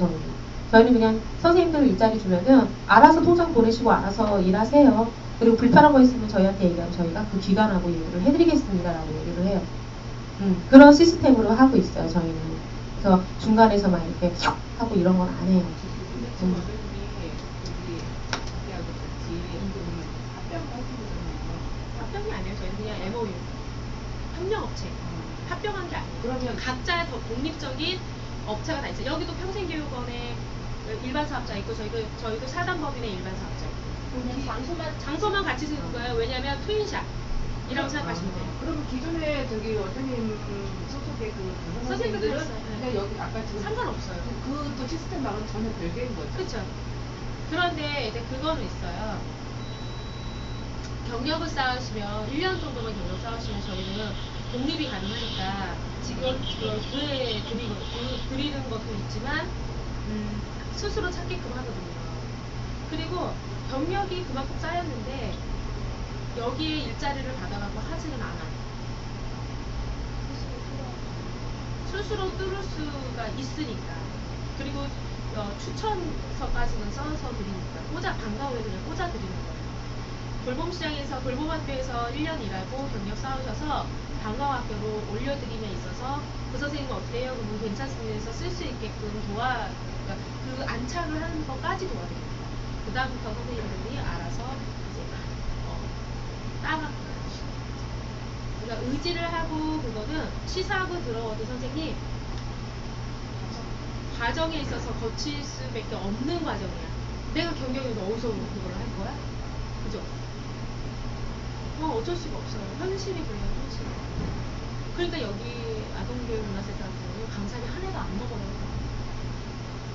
저희는 그냥 선생님들 일자리 주면은 알아서 통장 보내시고 알아서 일하세요. 그리고 불편한 거 있으면 저희한테 얘기하면 저희가 그 기관하고 얘기를 해드리겠습니다라고 얘기를 해요. 그런 시스템으로 하고 있어요. 저희는. 그래서 중간에서 막 이렇게 슉 하고 이런 건 안 해요. 합병이 아니에요. 저희는 그냥 MOU. 협력업체. 합병한 게 아니에요. 그러면 각자 더 독립적인 업체가 다 있어요. 여기도 평생교육원에 일반 사업자 있고 저희도 사단법인의 일반 사업자 있고. 그냥 장소만 같이 쓰는 거예요. 왜냐면 트윈샵이라고 생각하시면 돼요. 그러면 기존에 저기 원장님 소속의 그 선생님들은 그냥 여기 아까 지금 상관없어요. 그또 시스템하고는 전혀 별개인 거죠. 그렇죠. 그런데 이제 그거는 있어요. 경력을 쌓으시면 1년 정도만 경력 쌓으시면 저희는 독립이 가능하니까 지금 그걸 구해 드리는 것도 있지만 스스로 찾게끔 하거든요. 그리고 경력이 그만큼 쌓였는데 여기에 일자리를 받아가고 하지는 않아요. 스스로 뚫을 수가 있으니까. 그리고 추천서까지는 써서 드리니까 방과후에 그냥 꽂아 드리는 거예요. 돌봄시장에서 돌봄학교에서 1년 일하고 경력 쌓으셔서 방과학교로 올려드림에 있어서 그 선생님은 어떻게 해요? 그러면 괜찮습니다 해서 쓸 수 있게끔 그러니까 그 안착을 하는 것까지 도와드립니다. 그 다음부터 선생님들이 알아서 이제 따갖고 그러니까 의지를 하고 그거는 시사하고 들어오던 선생님 과정에 있어서 거칠 수밖에 없는 과정이야. 내가 경력이 어디서 그걸 할 거야? 그죠? 어쩔 수가 없어요. 현실이 그래요, 현실. 그러니까 여기 아동교육문화센터 같은 경우는 강사를 하나도 안 먹어요.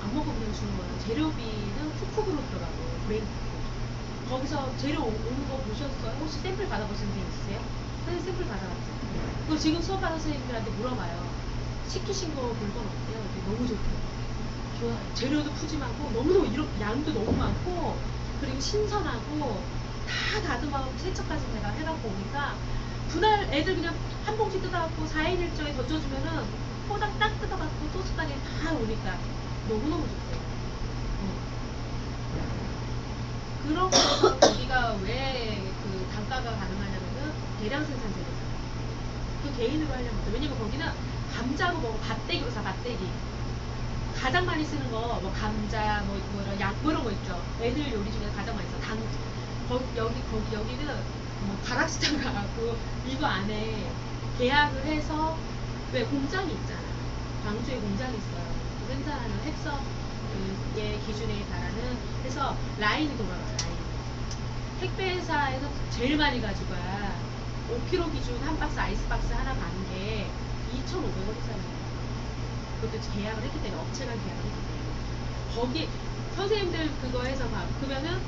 안 먹으면 그냥 주는 거예요. 재료비는 쿡쿡으로 들어가고, 브레인 쿡쿡. 거기서 재료 오는 거 보셨어요? 혹시 샘플 받아보신 분 있으세요? 선생님 샘플 받아봤죠? 그리고 지금 수업하는 선생님들한테 물어봐요. 시키신 거 물건 어때요? 너무 좋대요. 좋아요. 재료도 푸짐하고, 너무너무 양도 너무 많고, 그리고 신선하고, 다 다듬어갖고 세척까지 내가 해갖고 오니까 그날 애들 그냥 한 봉지 뜯어갖고 4일 일정에 던져주면은 포장 딱 뜯어갖고 소스까지 다 오니까 너무너무 좋대요. 그런 거에서 우리가 왜 그 단가가 가능하냐면은 대량 생산재료잖아요. 그 개인으로 하려면 돼. 왜냐면 거기는 감자고 뭐 밭대기로 사, 밭대기. 가장 많이 쓰는 거, 뭐 감자, 뭐 이런 약, 뭐 이런 거 있죠. 애들 요리 중에 가장 많이 써. 여기는 뭐 가락시장 가갖고 이거 안에 계약을 해서 왜 공장이 있잖아. 광주에 공장이 있어요. 그 생산하는 획석의 기준에 달하는 해서 라인이 돌아가요. 라인. 택배 회사에서 제일 많이 가지고 와. 5kg 기준 한 박스 아이스박스 하나 가는 게 2,500원이잖아요. 그것도 계약을 했기 때문에 업체랑 계약을 했기 때문에 거기 선생님들 그거 해서 봐. 그러면은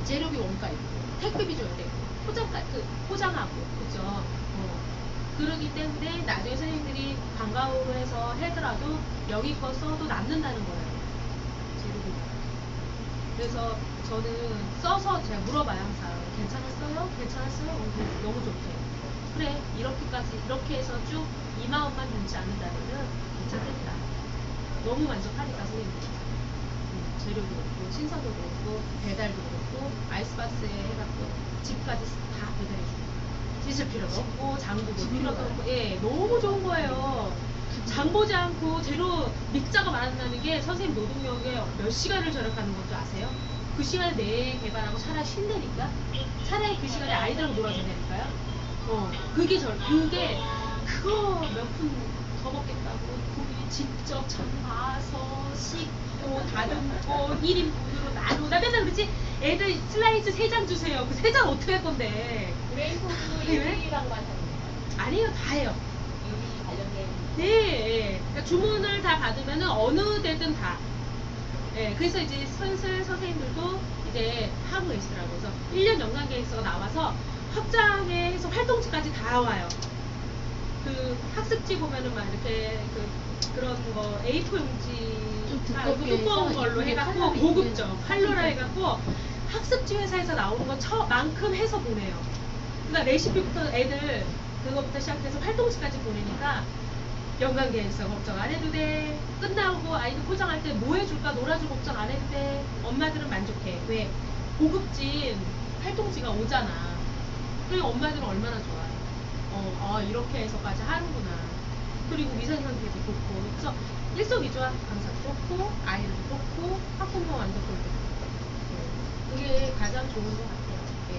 재료비 원가 있고 택배비 줘야 되고 포장하고 그죠? 그러기 때문에 나중에 선생님들이 방과후로 해서 해더라도 여기 거 써도 남는다는 거예요. 재료비. 그래서 저는 써서 제가 물어봐요 항상. 괜찮았어요? 괜찮았어요? 너무 좋대요. 그래 이렇게 해서 쭉 2만원만 들지 않는다면은 괜찮겠다. 너무 만족하니까 선생님들. 재료도 그렇고 신선도 그렇고 배달도 그렇고 아이스박스에 해갖고 집까지 다 배달해주고 씻을 필요도 없고 장도 볼 필요도 없고 예 너무 좋은 거예요. 장 보지 않고 재료 믹자가 많아진다는 게 선생님 노동력에 몇 시간을 절약하는 것도 아세요? 그 시간 내에 개발하고 차라리 쉰다니까? 차라리 그 시간에 아이들하고 놀아야 되니까요? 그거 몇 푼 더 먹겠다고 그분이 직접 장 봐서 씻고 다듬고 1인분으로 나 맨날 그러지 애들 슬라이스 3장 주세요. 그 3장 어떻게 할 건데? 브레인포도 일이랑만 하는 거예요? 아니에요, 다 해요. 요리 관련된 네, 그러니까 주문을 다 받으면은 어느 데든 다. 네, 그래서 이제 슬슬 선생님들도 이제 하고 계시더라고요. 그래서 1년 연간 계획서가 나와서 확장에 해서 활동지까지 다 와요. 그 학습지 보면은 막 이렇게 그런 거 A4 용지 두꺼운 걸로 해갖고 고급죠. 칼로라 해갖고 학습지 회사에서 나오는 것만큼 해서 보내요. 그러니까 레시피부터 애들 그거부터 시작해서 활동지까지 보내니까 연간 계획서 걱정 안 해도 돼. 끝나고 아이들 포장할 때 뭐 해줄까 놀아줄 걱정 안 해도 돼. 엄마들은 만족해. 왜? 고급진 활동지가 오잖아. 그리고 엄마들은 얼마나 좋아요. 이렇게 해서까지 하는구나. 그리고 위생 상태도 좋고. 그래서 일석이조한 강사도 좋고 아이들도 좋고 학부모 완벽도도 좋고. 그게 가장 좋은 것 같아요. 예.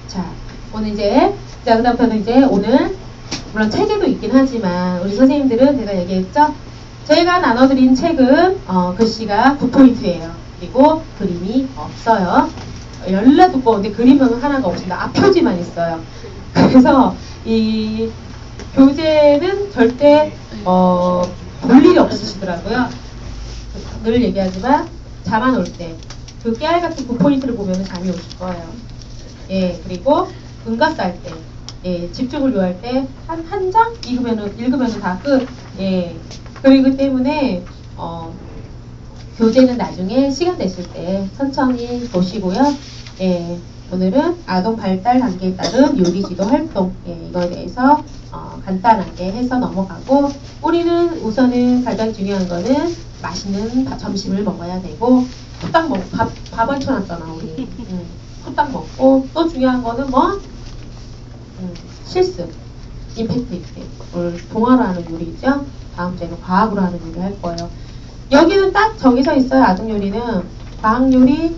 자, 오늘 이제 그다음부터는 이제 오늘 물론 책에도 있긴 하지만 우리 선생님들은 제가 얘기했죠. 저희가 나눠드린 책은 글씨가 9포인트예요. 그리고 그림이 없어요. 열나 두꺼운데 그림은 하나가 없습니다. 앞표지만 있어요. 그래서 이 교재는 절대 볼 일이 없으시더라고요. 늘 얘기하지만 잠 안 올 때 그 깨알 같은 9포인트를 보면 잠이 오실 거예요. 예, 그리고 은가스 할 때, 예, 집중을 요할 때 한 장 읽으면은 다 끝. 예, 그리고 때문에 교재는 나중에 시간 됐을 때 천천히 보시고요. 예, 오늘은 아동 발달 단계에 따른 요리 지도 활동, 예, 이거에 대해서 간단하게 해서 넘어가고, 우리는 우선은 가장 중요한 거는 맛있는 점심을 먹어야 되고, 후딱 먹고 밥 얹혀놨잖아 우리. 후딱 먹고, 또 중요한 거는 뭐 실습, 임팩트 있게. 오늘 동화로 하는 요리죠. 다음 주에는 과학으로 하는 요리 할 거예요. 여기는 딱 정해져 있어요. 아동 요리는 과학 요리,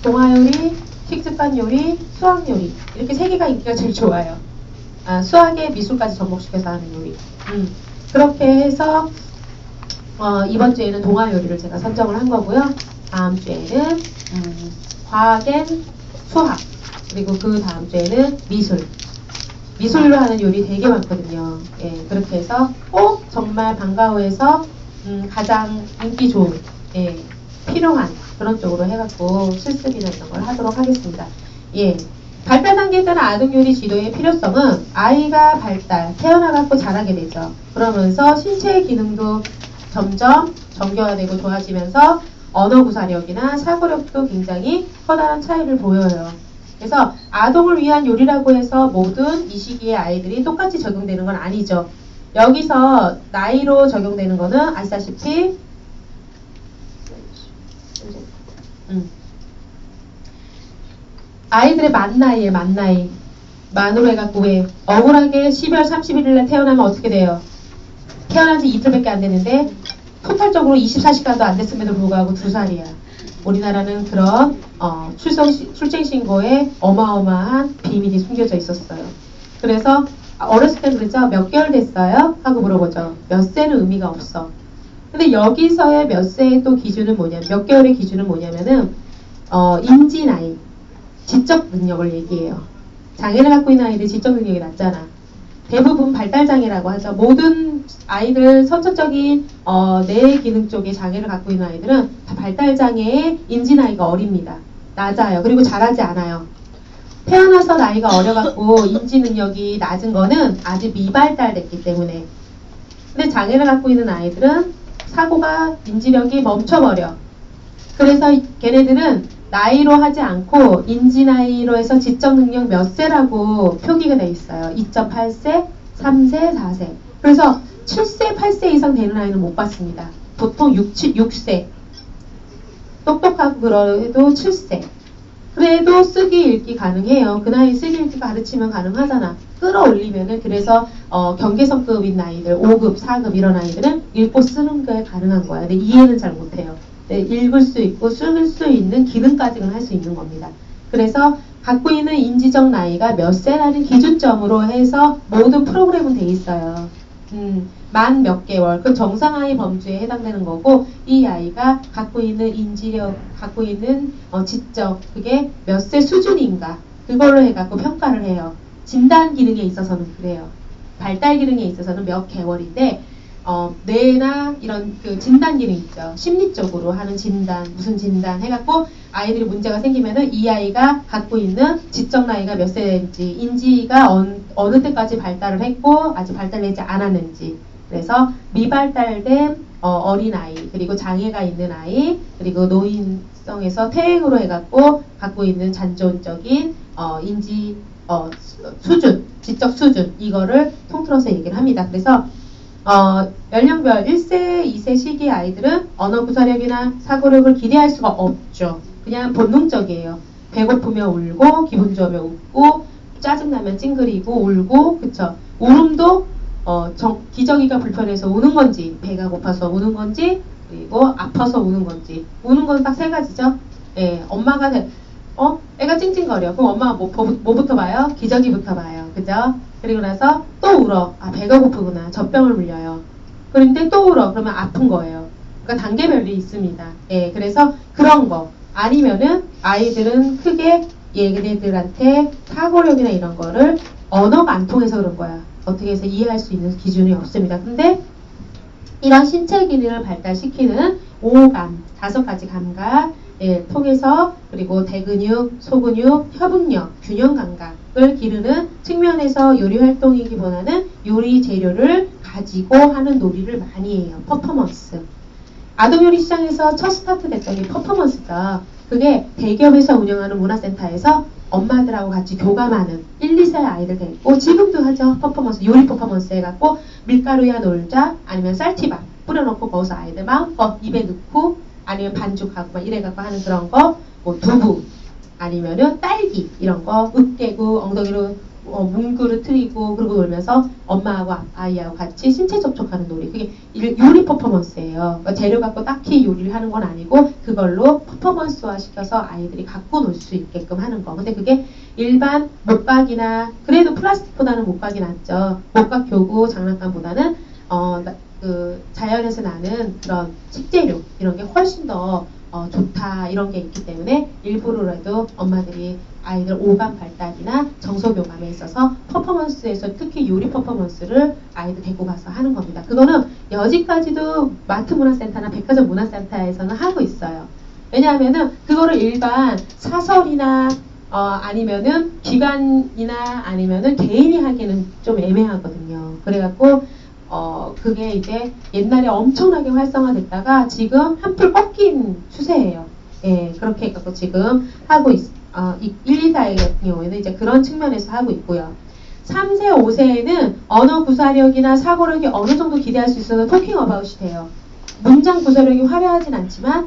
동화 요리, 식습관 요리, 수학 요리, 이렇게 3개가 인기가 제일 좋아요. 수학에 미술까지 접목시켜서 하는 요리. 그렇게 해서 이번 주에는 동화 요리를 제가 선정을 한 거고요. 다음 주에는 과학엔 수학, 그리고 그 다음 주에는 미술로 하는 요리 되게 많거든요. 예, 그렇게 해서 꼭 정말 방과후에서 가장 인기 좋은, 예, 필요한 그런 쪽으로 해갖고 실습이나 이런 걸 하도록 하겠습니다. 예, 발달 단계에 따른 아동 요리 지도의 필요성은 아이가 태어나갖고 자라게 되죠. 그러면서 신체의 기능도 점점 정교화되고 좋아지면서 언어 구사력이나 사고력도 굉장히 커다란 차이를 보여요. 그래서 아동을 위한 요리라고 해서 모든 이 시기의 아이들이 똑같이 적용되는 건 아니죠. 여기서 나이로 적용되는 거는 아시다시피 아이들의 만나이에 만나이. 만으로 해갖고 왜 억울하게 12월 31일에 태어나면 어떻게 돼요? 태어난 지 이틀밖에 안 되는데 토탈적으로 24시간도 안 됐음에도 불구하고 2살이야. 우리나라는 그런 출생신고에 어마어마한 비밀이 숨겨져 있었어요. 그래서 어렸을 때 그랬죠. 몇 개월 됐어요? 하고 물어보죠. 몇 세는 의미가 없어. 근데 여기서의 몇 세의 또 기준은 뭐냐면, 몇 개월의 기준은 뭐냐면은 인지 나이, 지적 능력을 얘기해요. 장애를 갖고 있는 아이들 지적 능력이 낮잖아. 대부분 발달장애라고 하죠. 모든 아이들 선천적인 뇌 기능 쪽에 장애를 갖고 있는 아이들은 다 발달장애의 인지 나이가 어립니다. 낮아요. 그리고 자라지 않아요. 태어나서 나이가 어려갖고 인지 능력이 낮은 거는 아직 미발달됐기 때문에. 근데 장애를 갖고 있는 아이들은 사고가 인지력이 멈춰버려. 그래서 걔네들은 나이로 하지 않고 인지 나이로 해서 지적 능력 몇 세라고 표기가 돼 있어요. 2.8세, 3세, 4세. 그래서 7세, 8세 이상 되는 아이는 못 봤습니다. 보통 6세. 똑똑하고 그래도 7세. 그래도 쓰기 읽기 가능해요. 그 나이 쓰기 읽기 가르치면 가능하잖아. 끌어올리면은. 그래서 경계선급인 아이들 5급, 4급 이런 아이들은 읽고 쓰는 게 가능한 거야. 근데 이해는 잘 못해요. 네, 읽을 수 있고 쓸 수 있는 기능까지는 할 수 있는 겁니다. 그래서 갖고 있는 인지적 나이가 몇 세라는 기준점으로 해서 모든 프로그램은 돼 있어요. 만 몇 개월, 그 정상아이 범주에 해당되는 거고, 이 아이가 갖고 있는 인지력, 갖고 있는 지적, 그게 몇 세 수준인가, 그걸로 해갖고 평가를 해요. 진단 기능에 있어서는 그래요. 발달 기능에 있어서는 몇 개월인데, 뇌나 이런 그 진단 기능 있죠. 심리적으로 하는 진단, 무슨 진단 해갖고 아이들이 문제가 생기면은 이 아이가 갖고 있는 지적 나이가 몇 세인지, 인지가 어느 때까지 발달을 했고 아직 발달되지 않았는지. 그래서 미발달된 어린 아이, 그리고 장애가 있는 아이, 그리고 노인성에서 퇴행으로 해갖고 갖고 있는 잔존적인 인지 수준, 지적 수준, 이거를 통틀어서 얘기를 합니다. 그래서 연령별 1세, 2세 시기 아이들은 언어 구사력이나 사고력을 기대할 수가 없죠. 그냥 본능적이에요. 배고프면 울고, 기분 좋으면 웃고, 짜증나면 찡그리고, 울고, 그쵸. 울음도 기저귀가 불편해서 우는 건지, 배가 고파서 우는 건지, 그리고 아파서 우는 건지. 우는 건 딱 세 가지죠. 예, 엄마가 애가 찡찡거려. 그럼 엄마가 뭐부터 봐요? 기저귀부터 봐요. 그죠? 그리고 나서 또 울어. 아, 배가 고프구나. 젖병을 물려요. 그런데 또 울어. 그러면 아픈 거예요. 그러니까 단계별이 있습니다. 예, 그래서 그런 거. 아니면은 아이들은 크게 얘네들한테 사고력이나 이런 거를 언어가 안 통해서 그런 거야. 어떻게 해서 이해할 수 있는 기준이 없습니다. 근데 이런 신체 기능을 발달시키는 5감, 5가지 감각, 예, 통해서, 그리고 대근육, 소근육, 협응력, 균형 감각을 기르는 측면에서 요리 활동이기보다는 요리 재료를 가지고 하는 놀이를 많이 해요. 퍼포먼스. 아동요리 시장에서 첫 스타트 됐던 게 퍼포먼스죠. 그게 대기업에서 운영하는 문화센터에서 엄마들하고 같이 교감하는 1, 2세 아이들 데리고 지금도 하죠. 퍼포먼스, 요리 퍼포먼스 해갖고 밀가루야 놀자, 아니면 쌀티밥 뿌려놓고 거기서 아이들 마음껏 입에 넣고, 아니면 반죽하고 막 이래갖고 하는 그런 거, 뭐 두부, 아니면은 딸기 이런 거, 으깨고 엉덩이로 문구를 트이고 그러고 놀면서 엄마하고 아이하고 같이 신체 접촉하는 놀이. 그게 요리 퍼포먼스예요. 그러니까 재료 갖고 딱히 요리를 하는 건 아니고 그걸로 퍼포먼스화 시켜서 아이들이 갖고 놀 수 있게끔 하는 거. 근데 그게 일반 못박이나, 그래도 플라스틱보다는 못박이 낫죠. 못박 교구 장난감보다는 그 자연에서 나는 그런 식재료 이런 게 훨씬 더 좋다, 이런 게 있기 때문에 일부러라도 엄마들이 아이들 오감 발달이나 정서교감에 있어서 퍼포먼스에서 특히 요리 퍼포먼스를 아이들 데리고 가서 하는 겁니다. 그거는 여지까지도 마트 문화센터나 백화점 문화센터에서는 하고 있어요. 왜냐하면은 그거를 일반 사설이나 아니면은 기관이나 아니면은 개인이 하기에는 좀 애매하거든요. 그래갖고 그게 이제 옛날에 엄청나게 활성화됐다가 지금 한풀 꺾인 추세예요. 예, 그렇게 해갖고 지금 하고 1, 2, 4의 같은 경우에는 이제 그런 측면에서 하고 있고요. 3세, 5세에는 언어 구사력이나 사고력이 어느 정도 기대할 수 있어서 토킹 어바웃이 돼요. 문장 구사력이 화려하진 않지만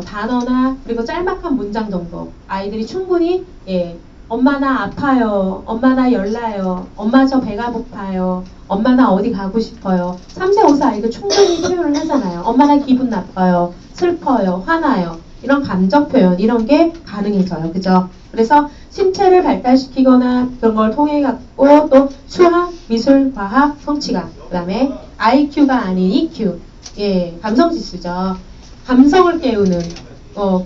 단어나 그리고 짤막한 문장 정도 아이들이 충분히 예, 엄마 나 아파요, 엄마 나 열나요, 엄마 저 배가 고파요, 엄마 나 어디 가고 싶어요. 3세, 5세 아이들 충분히 표현을 하잖아요. 엄마 나 기분 나빠요, 슬퍼요, 화나요. 이런 감정 표현 이런 게 가능해져요. 그죠? 그래서 신체를 발달시키거나 그런 걸 통해 갖고 또 수학, 미술, 과학, 성취감 그 다음에 IQ가 아닌 EQ 예, 감성지수죠. 감성을 깨우는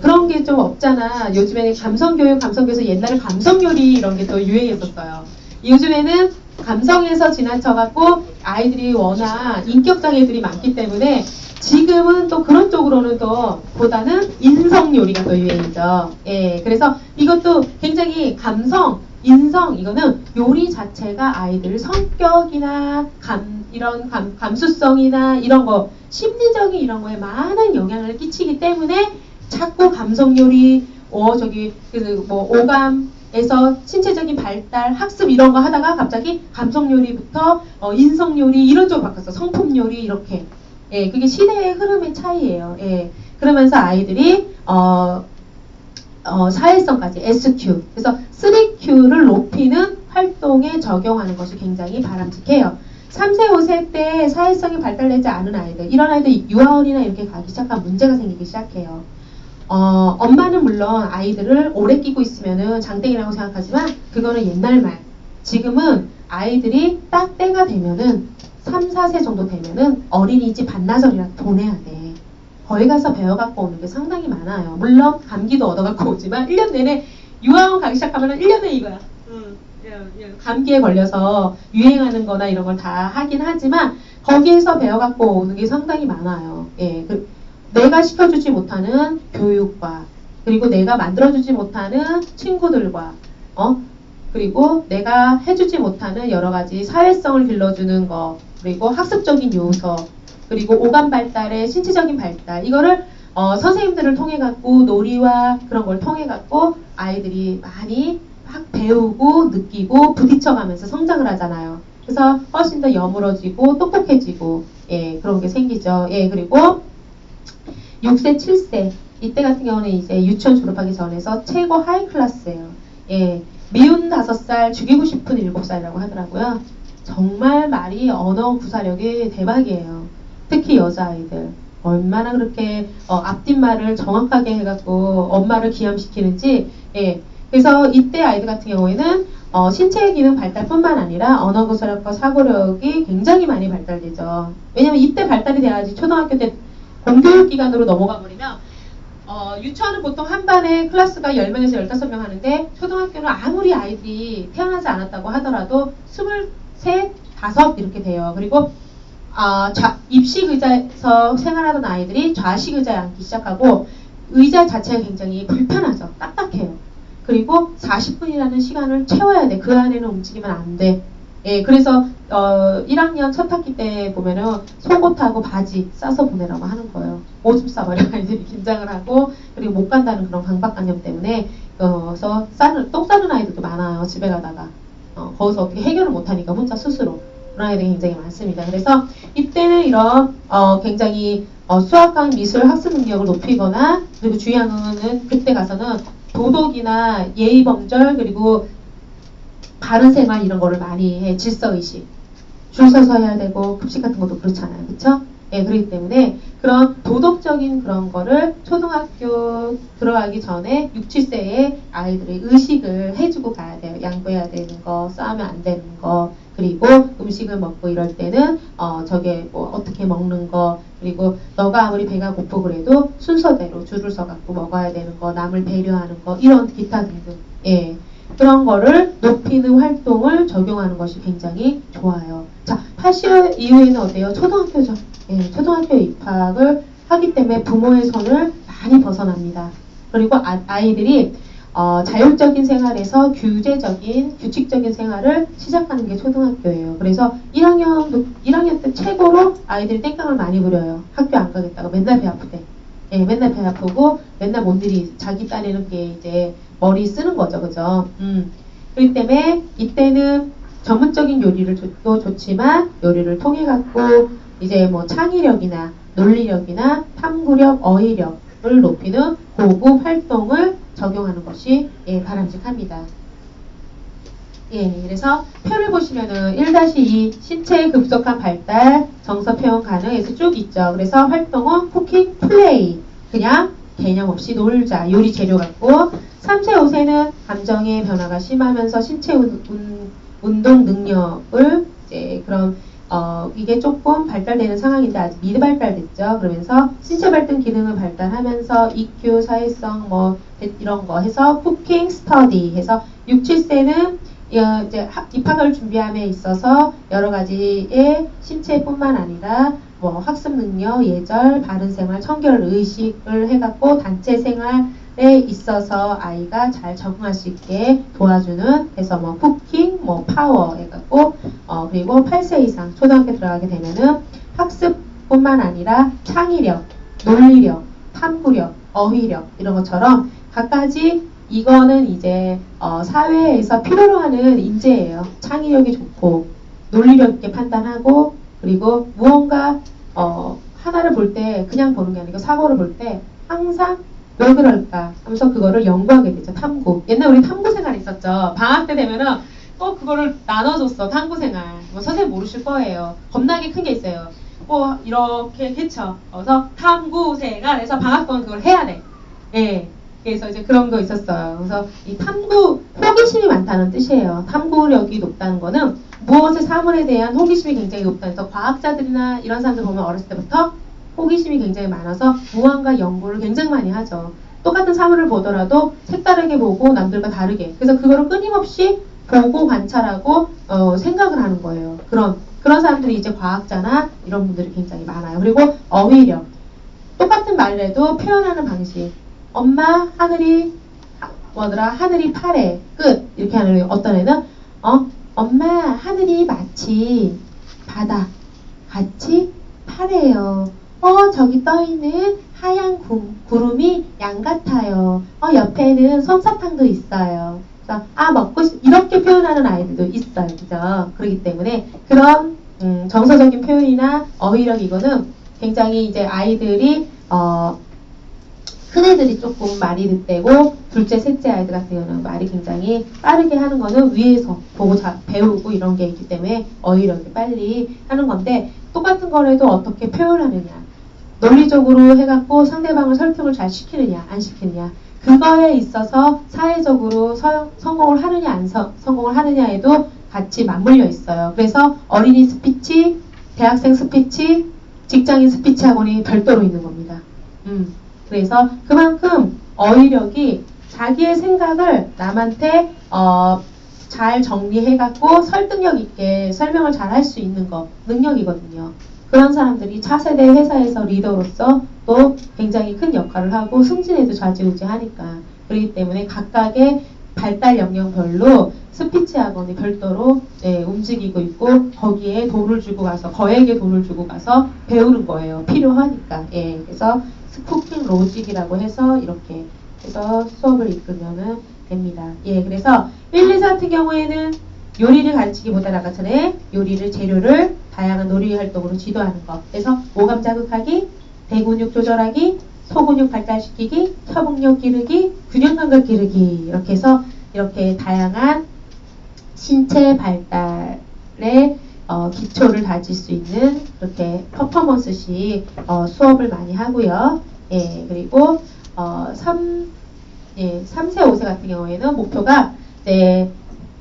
그런 게 좀 없잖아. 요즘에는 감성교육, 감성교에서 옛날에 감성요리 이런 게 또 유행했었어요. 요즘에는 감성에서 지나쳐갖고 아이들이 워낙 인격장애들이 많기 때문에 지금은 또 그런 쪽으로는 또 보다는 인성요리가 또 유행이죠. 예, 그래서 이것도 굉장히 감성, 인성 이거는 요리 자체가 아이들 성격이나 이런 감수성이나 이런 거 심리적인 이런 거에 많은 영향을 끼치기 때문에 자꾸 감성 요리, 오감에서 신체적인 발달, 학습 이런 거 하다가 갑자기 감성 요리부터 인성 요리 이런 쪽으로 바뀌었어. 성품 요리 이렇게. 예, 그게 시대의 흐름의 차이예요. 예, 그러면서 아이들이 사회성까지 SQ, 그래서 3Q를 높이는 활동에 적용하는 것이 굉장히 바람직해요. 3세, 5세 때 사회성이 발달되지 않은 아이들, 이런 아이들 유아원이나 이렇게 가기 시작하면 문제가 생기기 시작해요. 엄마는 물론 아이들을 오래 끼고 있으면은 장땡이라고 생각하지만 그거는 옛날 말. 지금은 아이들이 딱 때가 되면은 3, 4세 정도 되면은 어린이집 반나절이라도 보내야 돼. 거기 가서 배워갖고 오는 게 상당히 많아요. 물론 감기도 얻어갖고 오지만 1년 내내 유아원 가기 시작하면은 1년 내내 이거야. 감기에 걸려서 유행하는 거나 이런 걸 다 하긴 하지만 거기에서 배워갖고 오는 게 상당히 많아요. 예, 내가 시켜주지 못하는 교육과 그리고 내가 만들어주지 못하는 친구들과 그리고 내가 해주지 못하는 여러 가지 사회성을 길러주는 거 그리고 학습적인 요소 그리고 오감 발달의 신체적인 발달 이거를 선생님들을 통해 갖고 놀이와 그런 걸 통해 갖고 아이들이 많이 막 배우고 느끼고 부딪혀가면서 성장을 하잖아요. 그래서 훨씬 더 여물어지고 똑똑해지고 예 그런 게 생기죠. 예 그리고 6세, 7세 이때 같은 경우는 이제 유치원 졸업하기 전에서 최고 하이 클래스예요. 예, 미운 5살, 죽이고 싶은 7살이라고 하더라고요. 정말 말이 언어 구사력이 대박이에요. 특히 여자아이들 얼마나 그렇게 앞뒷말을 정확하게 해갖고 엄마를 기함시키는지 예. 그래서 이때 아이들 같은 경우에는 신체 기능 발달뿐만 아니라 언어 구사력과 사고력이 굉장히 많이 발달되죠. 왜냐면 이때 발달이 돼야지 초등학교 때 공교육 기간으로 넘어가 버리면 유치원은 보통 한 반에 클래스가 10명에서 15명 하는데 초등학교는 아무리 아이들이 태어나지 않았다고 하더라도 23, 5 이렇게 돼요. 그리고 입식 의자에서 생활하던 아이들이 좌식 의자에 앉기 시작하고 의자 자체가 굉장히 불편하죠. 딱딱해요. 그리고 40분이라는 시간을 채워야 돼. 그 안에는 움직이면 안 돼. 예, 그래서 1학년 첫 학기 때 보면은 속옷하고 바지 싸서 보내라고 하는 거예요. 오줌 싸버려 아이들이 긴장을 하고 그리고 못 간다는 그런 강박관념 때문에 그래서 똥 싸는 아이들도 많아요. 집에 가다가 거기서 어떻게 해결을 못하니까 혼자 스스로 그런 아이들이 굉장히 많습니다. 그래서 이때는 이런 굉장히 수학과 미술 학습 능력을 높이거나 그리고 중요한 거는 그때 가서는 도덕이나 예의범절 그리고 바른 생활 이런 거를 많이 해. 질서의식. 줄 서서 해야 되고 급식 같은 것도 그렇잖아요. 그쵸? 예, 그렇기 때문에 그런 도덕적인 그런 거를 초등학교 들어가기 전에 6, 7세에 아이들의 의식을 해주고 가야 돼요. 양보해야 되는 거, 싸우면 안 되는 거, 그리고 음식을 먹고 이럴 때는 저게 뭐 어떻게 먹는 거, 그리고 너가 아무리 배가 고프고 그래도 순서대로 줄을 서갖고 먹어야 되는 거, 남을 배려하는 거, 이런 기타 등등. 예. 그런 거를 높이는 활동을 적용하는 것이 굉장히 좋아요. 자, 80 이후에는 어때요? 초등학교죠. 예, 초등학교 입학을 하기 때문에 부모의 손을 많이 벗어납니다. 그리고 아이들이 자율적인 생활에서 규칙적인 생활을 시작하는 게 초등학교예요. 그래서 1학년 때 최고로 아이들이 땡깡을 많이 부려요. 학교 안 가겠다고 맨날 배 아프대. 예, 맨날 배 아프고 맨날 뭔 일이 자기 딸이는 게 이제 머리 쓰는 거죠, 그죠? 그렇기 때문에 이때는 전문적인 요리를 도 좋지만 요리를 통해 갖고 이제 뭐 창의력이나 논리력이나 탐구력, 어휘력을 높이는 고급 활동을 적용하는 것이 바람직합니다. 예, 그래서 표를 보시면은 1-2 신체의 급속한 발달, 정서 표현 가능해서 쭉 있죠. 그래서 활동은 쿠킹, 플레이, 그냥 개념 없이 놀자, 요리 재료 갖고 3세, 5세는 감정의 변화가 심하면서 신체 운동 능력을 이제 그런 이게 조금 발달되는 상황인데 아직 미발달됐죠. 그러면서 신체 발달 기능을 발달하면서 EQ, 사회성 뭐 이런 거 해서 쿠킹, 스터디 해서 6, 7세는 이제 입학을 준비함에 있어서 여러 가지의 신체뿐만 아니라 뭐 학습 능력, 예절, 바른 생활, 청결 의식을 해갖고 단체 생활에 있어서 아이가 잘 적응할 수 있게 도와주는 해서 뭐 쿠킹, 뭐 파워 해갖고 그리고 8세 이상 초등학교 들어가게 되면은 학습뿐만 아니라 창의력, 논리력, 탐구력, 어휘력 이런 것처럼 각가지 이거는 이제 사회에서 필요로 하는 인재예요. 창의력이 좋고 논리력 있게 판단하고 그리고 무언가 하나를 볼 때 그냥 보는 게 아니고 사고를 볼 때 항상 왜 그럴까 하면서 그거를 연구하게 되죠. 탐구. 옛날 우리 탐구 생활 있었죠. 방학 때 되면은 또 그거를 나눠줬어. 탐구 생활. 뭐 선생님 모르실 거예요. 겁나게 큰 게 있어요. 뭐 이렇게 개쳐. 그래서 탐구 생활에서 방학 동안 그걸 해야 돼. 예. 그래서 이제 그런 거 있었어요. 그래서 이 탐구, 호기심이 많다는 뜻이에요. 탐구력이 높다는 거는 무엇의 사물에 대한 호기심이 굉장히 높다는 그래서 과학자들이나 이런 사람들 보면 어렸을 때부터 호기심이 굉장히 많아서 무언가 연구를 굉장히 많이 하죠. 똑같은 사물을 보더라도 색다르게 보고 남들과 다르게. 그래서 그거를 끊임없이 보고 관찰하고 생각을 하는 거예요. 그런 사람들이 이제 과학자나 이런 분들이 굉장히 많아요. 그리고 어휘력. 똑같은 말을 해도 표현하는 방식. 엄마 하늘이 하늘이 파래 끝 이렇게 하는 어떤 애는 엄마 하늘이 마치 바다 같이 파래요. 저기 떠있는 하얀 구름이 양 같아요. 옆에는 솜사탕도 있어요. 그래서 먹고 싶 이렇게 표현하는 아이들도 있어요. 그죠? 그렇기 때문에 그런 정서적인 표현이나 어휘력 이거는 굉장히 이제 아이들이 큰 애들이 조금 말이 늦대고 둘째, 셋째 아이들 같은 경우는 말이 굉장히 빠르게 하는 거는 위에서 보고 배우고 이런 게 있기 때문에 어휘력이 빨리 하는 건데 똑같은 거라도 어떻게 표현하느냐 논리적으로 해갖고 상대방을 설득을 잘 시키느냐 안 시키느냐 그거에 있어서 사회적으로 성공을 하느냐 안 성공을 하느냐에도 같이 맞물려 있어요. 그래서 어린이 스피치, 대학생 스피치, 직장인 스피치 학원이 별도로 있는 겁니다. 그래서 그만큼 어휘력이 자기의 생각을 남한테 잘 정리해갖고 설득력 있게 설명을 잘 할 수 있는 거 능력이거든요. 그런 사람들이 차세대 회사에서 리더로서 또 굉장히 큰 역할을 하고 승진에도 좌지우지하니까 그렇기 때문에 각각의 발달 영역별로 스피치 학원이 별도로 움직이고 있고 거기에 돈을 주고 가서 거액의 돈을 주고 가서 배우는 거예요. 필요하니까. 그래서 쿠킹 로직이라고 해서 이렇게 해서 수업을 이끌면 됩니다. 그래서 1, 2, 4 같은 경우에는 요리를 가르치기보다는 아까 전에 요리를 재료를 다양한 놀이 활동으로 지도하는 것. 그래서 오감 자극하기, 대근육 조절하기, 소근육 발달시키기, 협응력 기르기, 균형 감각 기르기 이렇게 해서 이렇게 다양한 신체 발달의 기초를 다질 수 있는 그렇게 퍼포먼스식 수업을 많이 하고요. 그리고 3세, 5세 같은 경우에는 목표가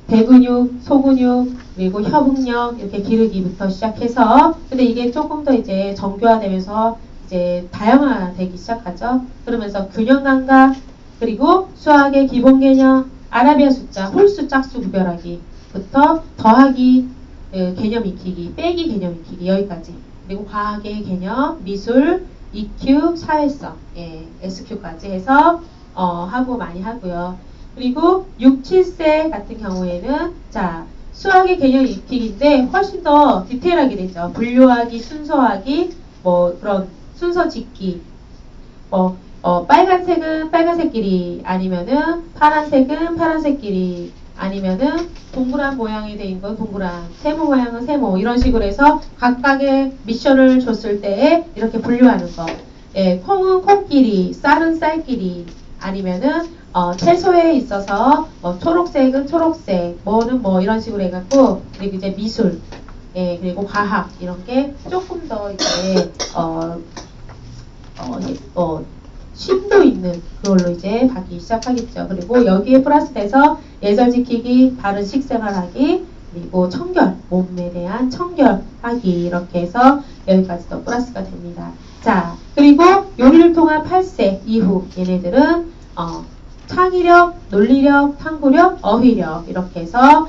대근육, 소근육, 그리고 협응력 이렇게 기르기부터 시작해서 근데 이게 조금 더 이제 정교화되면서 이제 다양화되기 시작하죠. 그러면서 균형 감각 그리고 수학의 기본 개념, 아라비아 숫자, 홀수, 짝수 구별하기부터 더하기 개념 익히기, 빼기 개념 익히기 여기까지 그리고 과학의 개념, 미술, EQ, 사회성, SQ까지 해서 하고 많이 하고요. 그리고 6, 7세 같은 경우에는 자 수학의 개념 익히기인데 훨씬 더 디테일하게 되죠. 분류하기, 순서하기, 뭐 그런 순서 짓기, 빨간색은 빨간색끼리, 아니면은 파란색은 파란색끼리, 아니면은 동그란 모양이 돼 있는 건 동그란, 세모 모양은 세모, 이런 식으로 해서 각각의 미션을 줬을 때에 이렇게 분류하는 거. 예, 콩은 콩끼리, 쌀은 쌀끼리, 아니면은 채소에 있어서 뭐 초록색은 초록색, 뭐는 뭐 이런 식으로 해갖고, 그리고 이제 미술, 예, 그리고 과학 이런 게 조금 더 이제 심도 있는 그걸로 이제 받기 시작하겠죠. 그리고 여기에 플러스돼서 예절 지키기, 바른 식생활하기, 그리고 청결, 몸에 대한 청결하기, 이렇게 해서 여기까지도 플러스가 됩니다. 자, 그리고 요리를 통한 8세 이후 얘네들은 창의력, 논리력, 탐구력, 어휘력, 이렇게 해서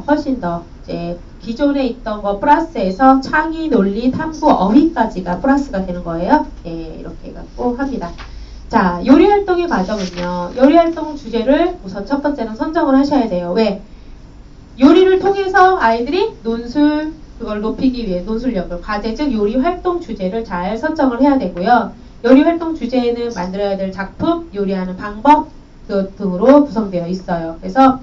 훨씬 더 이제 기존에 있던 거 플러스해서 창의, 논리, 탐구, 어휘까지가 플러스가 되는 거예요. 예, 이렇게 해갖고 합니다. 자, 요리 활동의 과정은요. 요리 활동 주제를 우선 첫 번째는 선정을 하셔야 돼요. 왜? 요리를 통해서 아이들이 논술, 그걸 높이기 위해 논술력을, 과제 즉 요리 활동 주제를 잘 선정을 해야 되고요. 요리 활동 주제에는 만들어야 될 작품, 요리하는 방법 등으로 구성되어 있어요. 그래서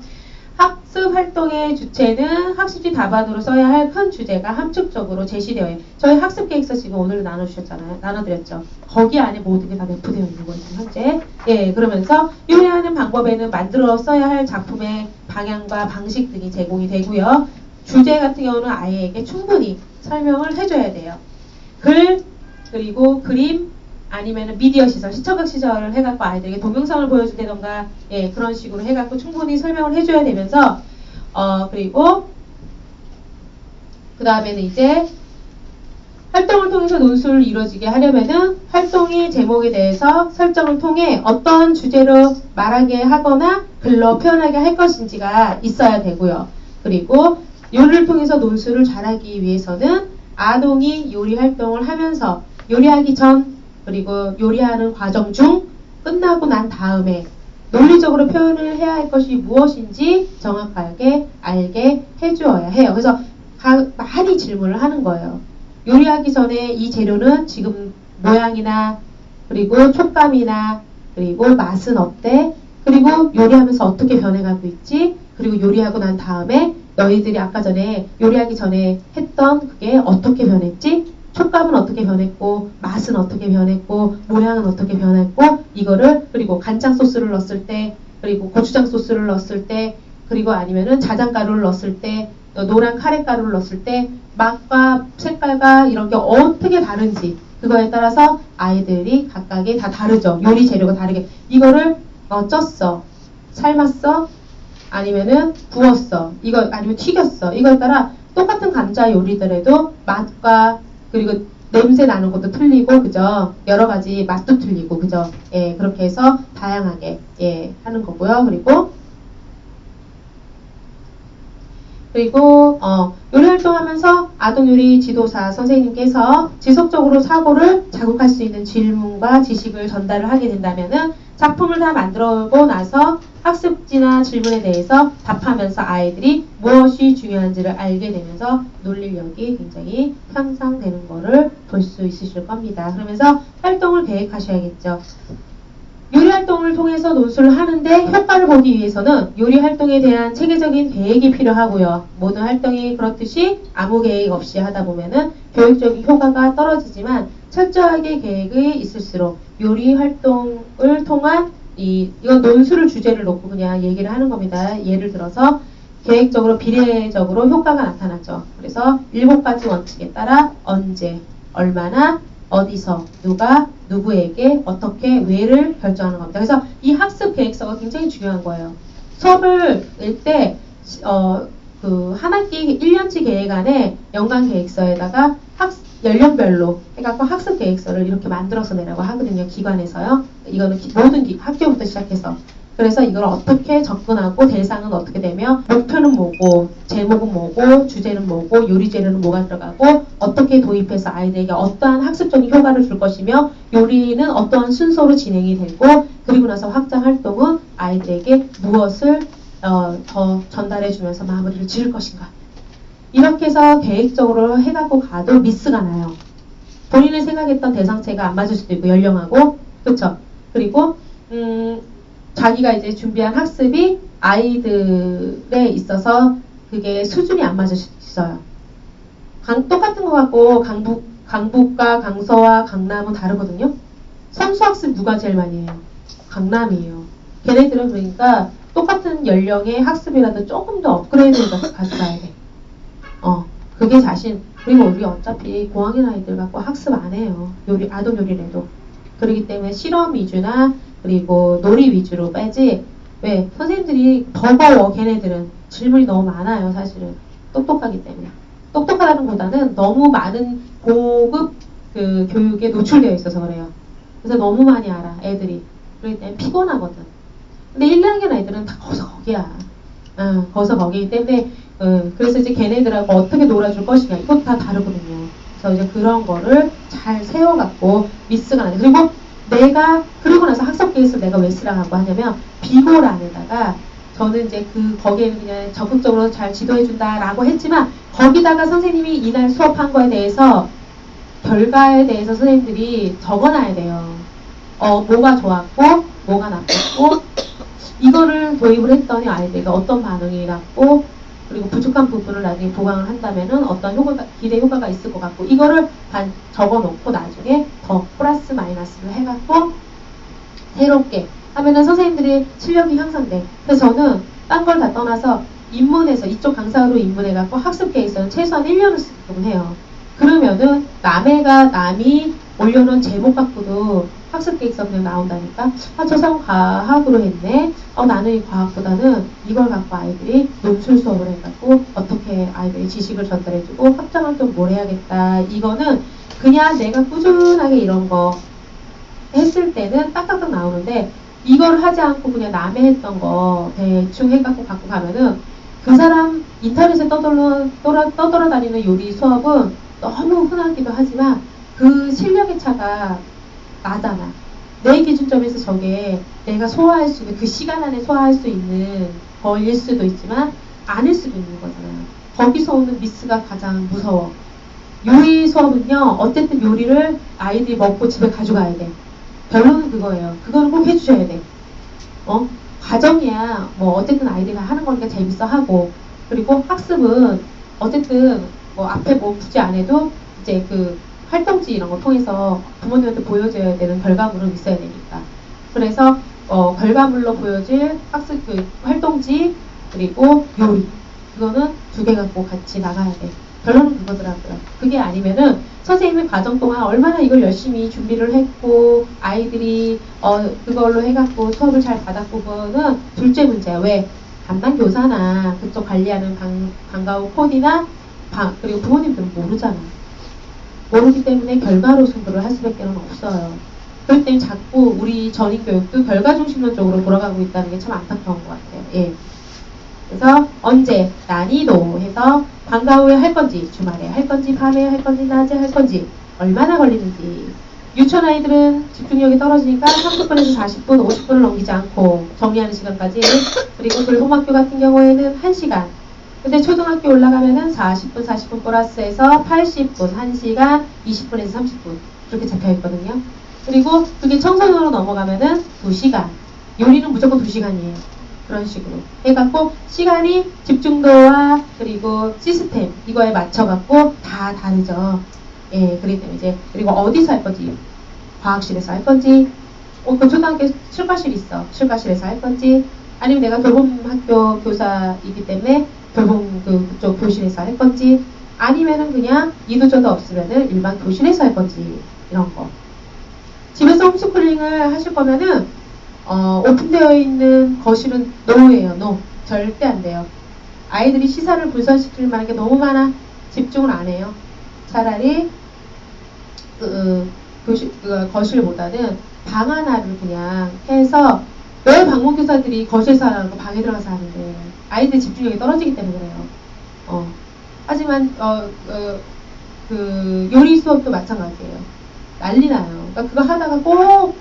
학습 활동의 주체는 학습지 답안으로 써야 할 큰 주제가 함축적으로 제시되어 있어요. 저희 학습 계획서 지금 오늘 나눠주셨잖아요. 나눠드렸죠. 거기 안에 모든 게 다 내포되어 있는 거예요, 지금 현재. 예, 그러면서 요리하는 방법에는 만들어 써야 할 작품의 방향과 방식 등이 제공이 되고요. 주제 같은 경우는 아이에게 충분히 설명을 해줘야 돼요. 글, 그리고 그림, 아니면 미디어 시설, 시청각 시설을 해갖고 아이들에게 동영상을 보여주다던가, 예, 그런 식으로 해갖고 충분히 설명을 해줘야 되면서, 그리고, 그 다음에는 이제, 활동을 통해서 논술을 이루어지게 하려면은, 활동의 제목에 대해서 설정을 통해 어떤 주제로 말하게 하거나, 글로 표현하게 할 것인지가 있어야 되고요. 그리고, 요리를 통해서 논술을 잘하기 위해서는, 아동이 요리 활동을 하면서, 요리하기 전, 그리고 요리하는 과정 중 끝나고 난 다음에 논리적으로 표현을 해야 할 것이 무엇인지 정확하게 알게 해주어야 해요. 그래서 많이 질문을 하는 거예요. 요리하기 전에 이 재료는 지금 모양이나 그리고 촉감이나 그리고 맛은 어때? 그리고 요리하면서 어떻게 변해가고 있지? 그리고 요리하고 난 다음에 너희들이 아까 전에 요리하기 전에 했던 그게 어떻게 변했지? 촉감은 어떻게 변했고, 맛은 어떻게 변했고, 모양은 어떻게 변했고, 이거를, 그리고 간장 소스를 넣었을 때, 그리고 고추장 소스를 넣었을 때, 그리고 아니면은 자장가루를 넣었을 때, 노란 카레가루를 넣었을 때, 맛과 색깔과 이런 게 어떻게 다른지, 그거에 따라서 아이들이 각각이 다 다르죠. 요리 재료가 다르게. 이거를 쪘어, 삶았어, 아니면은 구웠어, 이거 아니면 튀겼어. 이거에 따라 똑같은 감자 요리들에도 맛과 그리고 냄새 나는 것도 틀리고, 그죠? 여러 가지 맛도 틀리고, 그죠? 예, 그렇게 해서 다양하게, 예, 하는 거고요. 그리고, 요리 활동하면서 아동요리 지도사 선생님께서 지속적으로 사고를 자극할 수 있는 질문과 지식을 전달을 하게 된다면은 작품을 다 만들고 나서 학습지나 질문에 대해서 답하면서 아이들이 무엇이 중요한지를 알게 되면서 논리력이 굉장히 향상되는 거를 볼 수 있으실 겁니다. 그러면서 활동을 계획하셔야겠죠. 요리 활동을 통해서 논술을 하는데 효과를 보기 위해서는 요리 활동에 대한 체계적인 계획이 필요하고요. 모든 활동이 그렇듯이 아무 계획 없이 하다 보면은 교육적인 효과가 떨어지지만 철저하게 계획이 있을수록 요리 활동을 통한 이건 논술을 주제를 놓고 그냥 얘기를 하는 겁니다. 예를 들어서 계획적으로 비례적으로 효과가 나타나죠. 그래서 7가지 원칙에 따라 언제, 얼마나, 어디서, 누가, 누구에게, 어떻게, 왜를 결정하는 겁니다. 그래서 이 학습 계획서가 굉장히 중요한 거예요. 수업을 낼 때, 한 학기 1년치 계획 안에 연간 계획서에다가 연령별로 해갖고 학습 계획서를 이렇게 만들어서 내라고 하거든요. 기관에서요. 이거는 모든 학교부터 시작해서. 그래서 이걸 어떻게 접근하고 대상은 어떻게 되며 목표는 뭐고 제목은 뭐고 주제는 뭐고 요리 재료는 뭐가 들어가고 어떻게 도입해서 아이들에게 어떠한 학습적인 효과를 줄 것이며 요리는 어떠한 순서로 진행이 되고 그리고 나서 확장 활동은 아이들에게 무엇을 더 전달해 주면서 마무리를 지을 것인가. 이렇게 해서 계획적으로 해갖고 가도 미스가 나요. 본인이 생각했던 대상체가 안 맞을 수도 있고, 연령하고, 그쵸? 그리고 자기가 이제 준비한 학습이 아이들에 있어서 그게 수준이 안 맞을 수도 있어요. 똑같은 거 갖고 강북과 강서와 강남은 다르거든요. 선수학습 누가 제일 많이 해요? 강남이에요. 걔네들은 그러니까 똑같은 연령의 학습이라도 조금 더 업그레이드가 가져가야 돼. 그게 그리고 우리 어차피 고학년 아이들 갖고 학습 안 해요. 아동 요리래도. 그렇기 때문에 실험 위주나 그리고 놀이 위주로 빼지. 왜? 선생님들이 버거워, 걔네들은. 질문이 너무 많아요, 사실은. 똑똑하기 때문에. 똑똑하다는 보다는 너무 많은 고급 교육에 노출되어 있어서 그래요. 그래서 너무 많이 알아, 애들이. 그렇기 때문에 피곤하거든. 근데 1, 2학년 아이들은 다 거기서 거기야. 거기서 거기이기 때문에, 그래서 이제 걔네들하고 어떻게 놀아줄 것이냐, 이것도 다 다르거든요. 그래서 이제 그런 거를 잘 세워갖고 미스가 나요. 그리고 그러고 나서 학습 계획을 내가 왜 쓰라고 하냐면, 비고란에다가 저는 이제 거기에는 그냥 적극적으로 잘 지도해준다라고 했지만, 거기다가 선생님이 이날 수업한 거에 대해서, 결과에 대해서 선생님들이 적어놔야 돼요. 뭐가 좋았고, 뭐가 나빴고, 이거를 도입을 했더니 아이들이 어떤 반응이 났고, 그리고 부족한 부분을 나중에 보강을 한다면은 어떤 기대 효과가 있을 것 같고, 이거를 적어놓고 나중에 더 플러스 마이너스를 해갖고 새롭게 하면은 선생님들이 실력이 향상돼. 그래서 저는 딴 걸 다 떠나서 입문해서 이쪽 강사로 입문해갖고 학습 계획서는 최소한 1년을 쓰도록 해요. 그러면은 남이 올려놓은 제목 갖고도 학습 계획서 그냥 나온다니까. 저 사람 과학으로 했네. 나는 이 과학보다는 이걸 갖고 아이들이 논술 수업을 해갖고 어떻게 아이들이 지식을 전달해주고 확장을 좀 뭘 해야겠다. 이거는 그냥 내가 꾸준하게 이런 거 했을 때는 딱딱딱 나오는데, 이걸 하지 않고 그냥 남의 했던 거 대충 해갖고 갖고 가면은 그 사람 인터넷에 떠돌아다니는 요리 수업은 너무 흔하기도 하지만 그 실력의 차가 나잖아. 내 기준점에서 저게 내가 소화할 수 있는, 그 시간 안에 소화할 수 있는 거일 수도 있지만 아닐 수도 있는 거잖아요. 거기서 오는 미스가 가장 무서워. 요리 수업은요, 어쨌든 요리를 아이들이 먹고 집에 가져가야 돼. 결론은 그거예요. 그거는 꼭 해주셔야 돼. 과정이야. 어쨌든 아이들이 하는 거니까 재밌어 하고, 그리고 학습은 어쨌든 앞에 굳이 안 해도 이제 활동지 이런 거 통해서 부모님한테 보여줘야 되는 결과물은 있어야 되니까. 그래서 결과물로 보여질 학습 활동지 그리고 요리, 그거는 2개 갖고 같이 나가야 돼. 결론은 그거더라고요. 그게 아니면은 선생님이 과정 동안 얼마나 이걸 열심히 준비를 했고 아이들이 그걸로 해갖고 수업을 잘 받았고, 그거는 둘째 문제야. 왜? 담당 교사나 그쪽 관리하는 방과후 코디나 그리고 부모님들은 모르잖아. 모르기 때문에 결과로 승부를 할 수밖에 없어요. 그렇기 때문에 자꾸 우리 전인교육도 결과 중심론적으로 돌아가고 있다는 게 참 안타까운 것 같아요. 예. 그래서 언제, 난이도 해서 방과 후에 할 건지, 주말에 할 건지, 밤에 할 건지, 낮에 할 건지, 얼마나 걸리는지. 유치원 아이들은 집중력이 떨어지니까 30분에서 40분, 50분을 넘기지 않고 정리하는 시간까지. 그리고 돌봄학교 같은 경우에는 1시간. 근데 초등학교 올라가면은 40분 플러스해서 80분, 1시간, 20분에서 30분. 그렇게 잡혀 있거든요. 그리고 그게 청소년으로 넘어가면은 2시간. 요리는 무조건 2시간이에요. 그런 식으로 해갖고 시간이 집중도와 그리고 시스템 이거에 맞춰갖고 다 다르죠. 예, 그렇기 때문에 이제 그리고 어디서 할 건지, 과학실에서 할 건지, 그 초등학교 출가실 있어. 출가실에서 할 건지, 아니면 내가 돌봄학교 교사이기 때문에 돌봄 그쪽 교실에서 할 건지, 아니면은 그냥 이도저도 없으면은 일반 교실에서 할 건지, 이런 거. 집에서 홈스쿨링을 하실 거면은 오픈되어 있는 거실은 노예요. 노. 절대 안 돼요. 아이들이 시사를 분산시킬 만한 게 너무 많아. 집중을 안 해요. 차라리 거실보다는 방 하나를 그냥 해서, 왜 방문교사들이 거실에서 하라고 방에 들어가서 하는데, 아이들 집중력이 떨어지기 때문에 그래요. 하지만 요리 수업도 마찬가지예요. 난리 나요. 그러니까 그거 하다가 꼭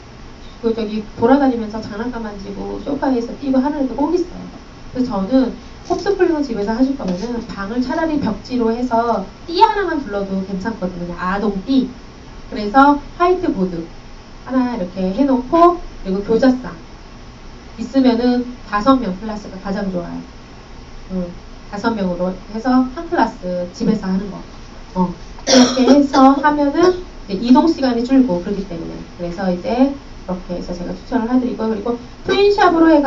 그 저기 돌아다니면서 장난감 만지고 소파에서 뛰고 하는 애도 꼭 있어요. 그래서 저는 홈스쿨링을 집에서 하실 거면은 방을 차라리 벽지로 해서 띠 하나만 불러도 괜찮거든요. 그냥 아동띠. 그래서 화이트보드 하나 이렇게 해놓고 그리고 교자상 있으면은 5명 클래스가 가장 좋아요. 5명으로 해서 한 클래스 집에서 하는 거. 그렇게 해서 하면은 이제 이동 시간이 줄고 그렇기 때문에 그래서 이제 그렇게 해서 제가 추천을 해드리고 그리고 트윈샵으로 해가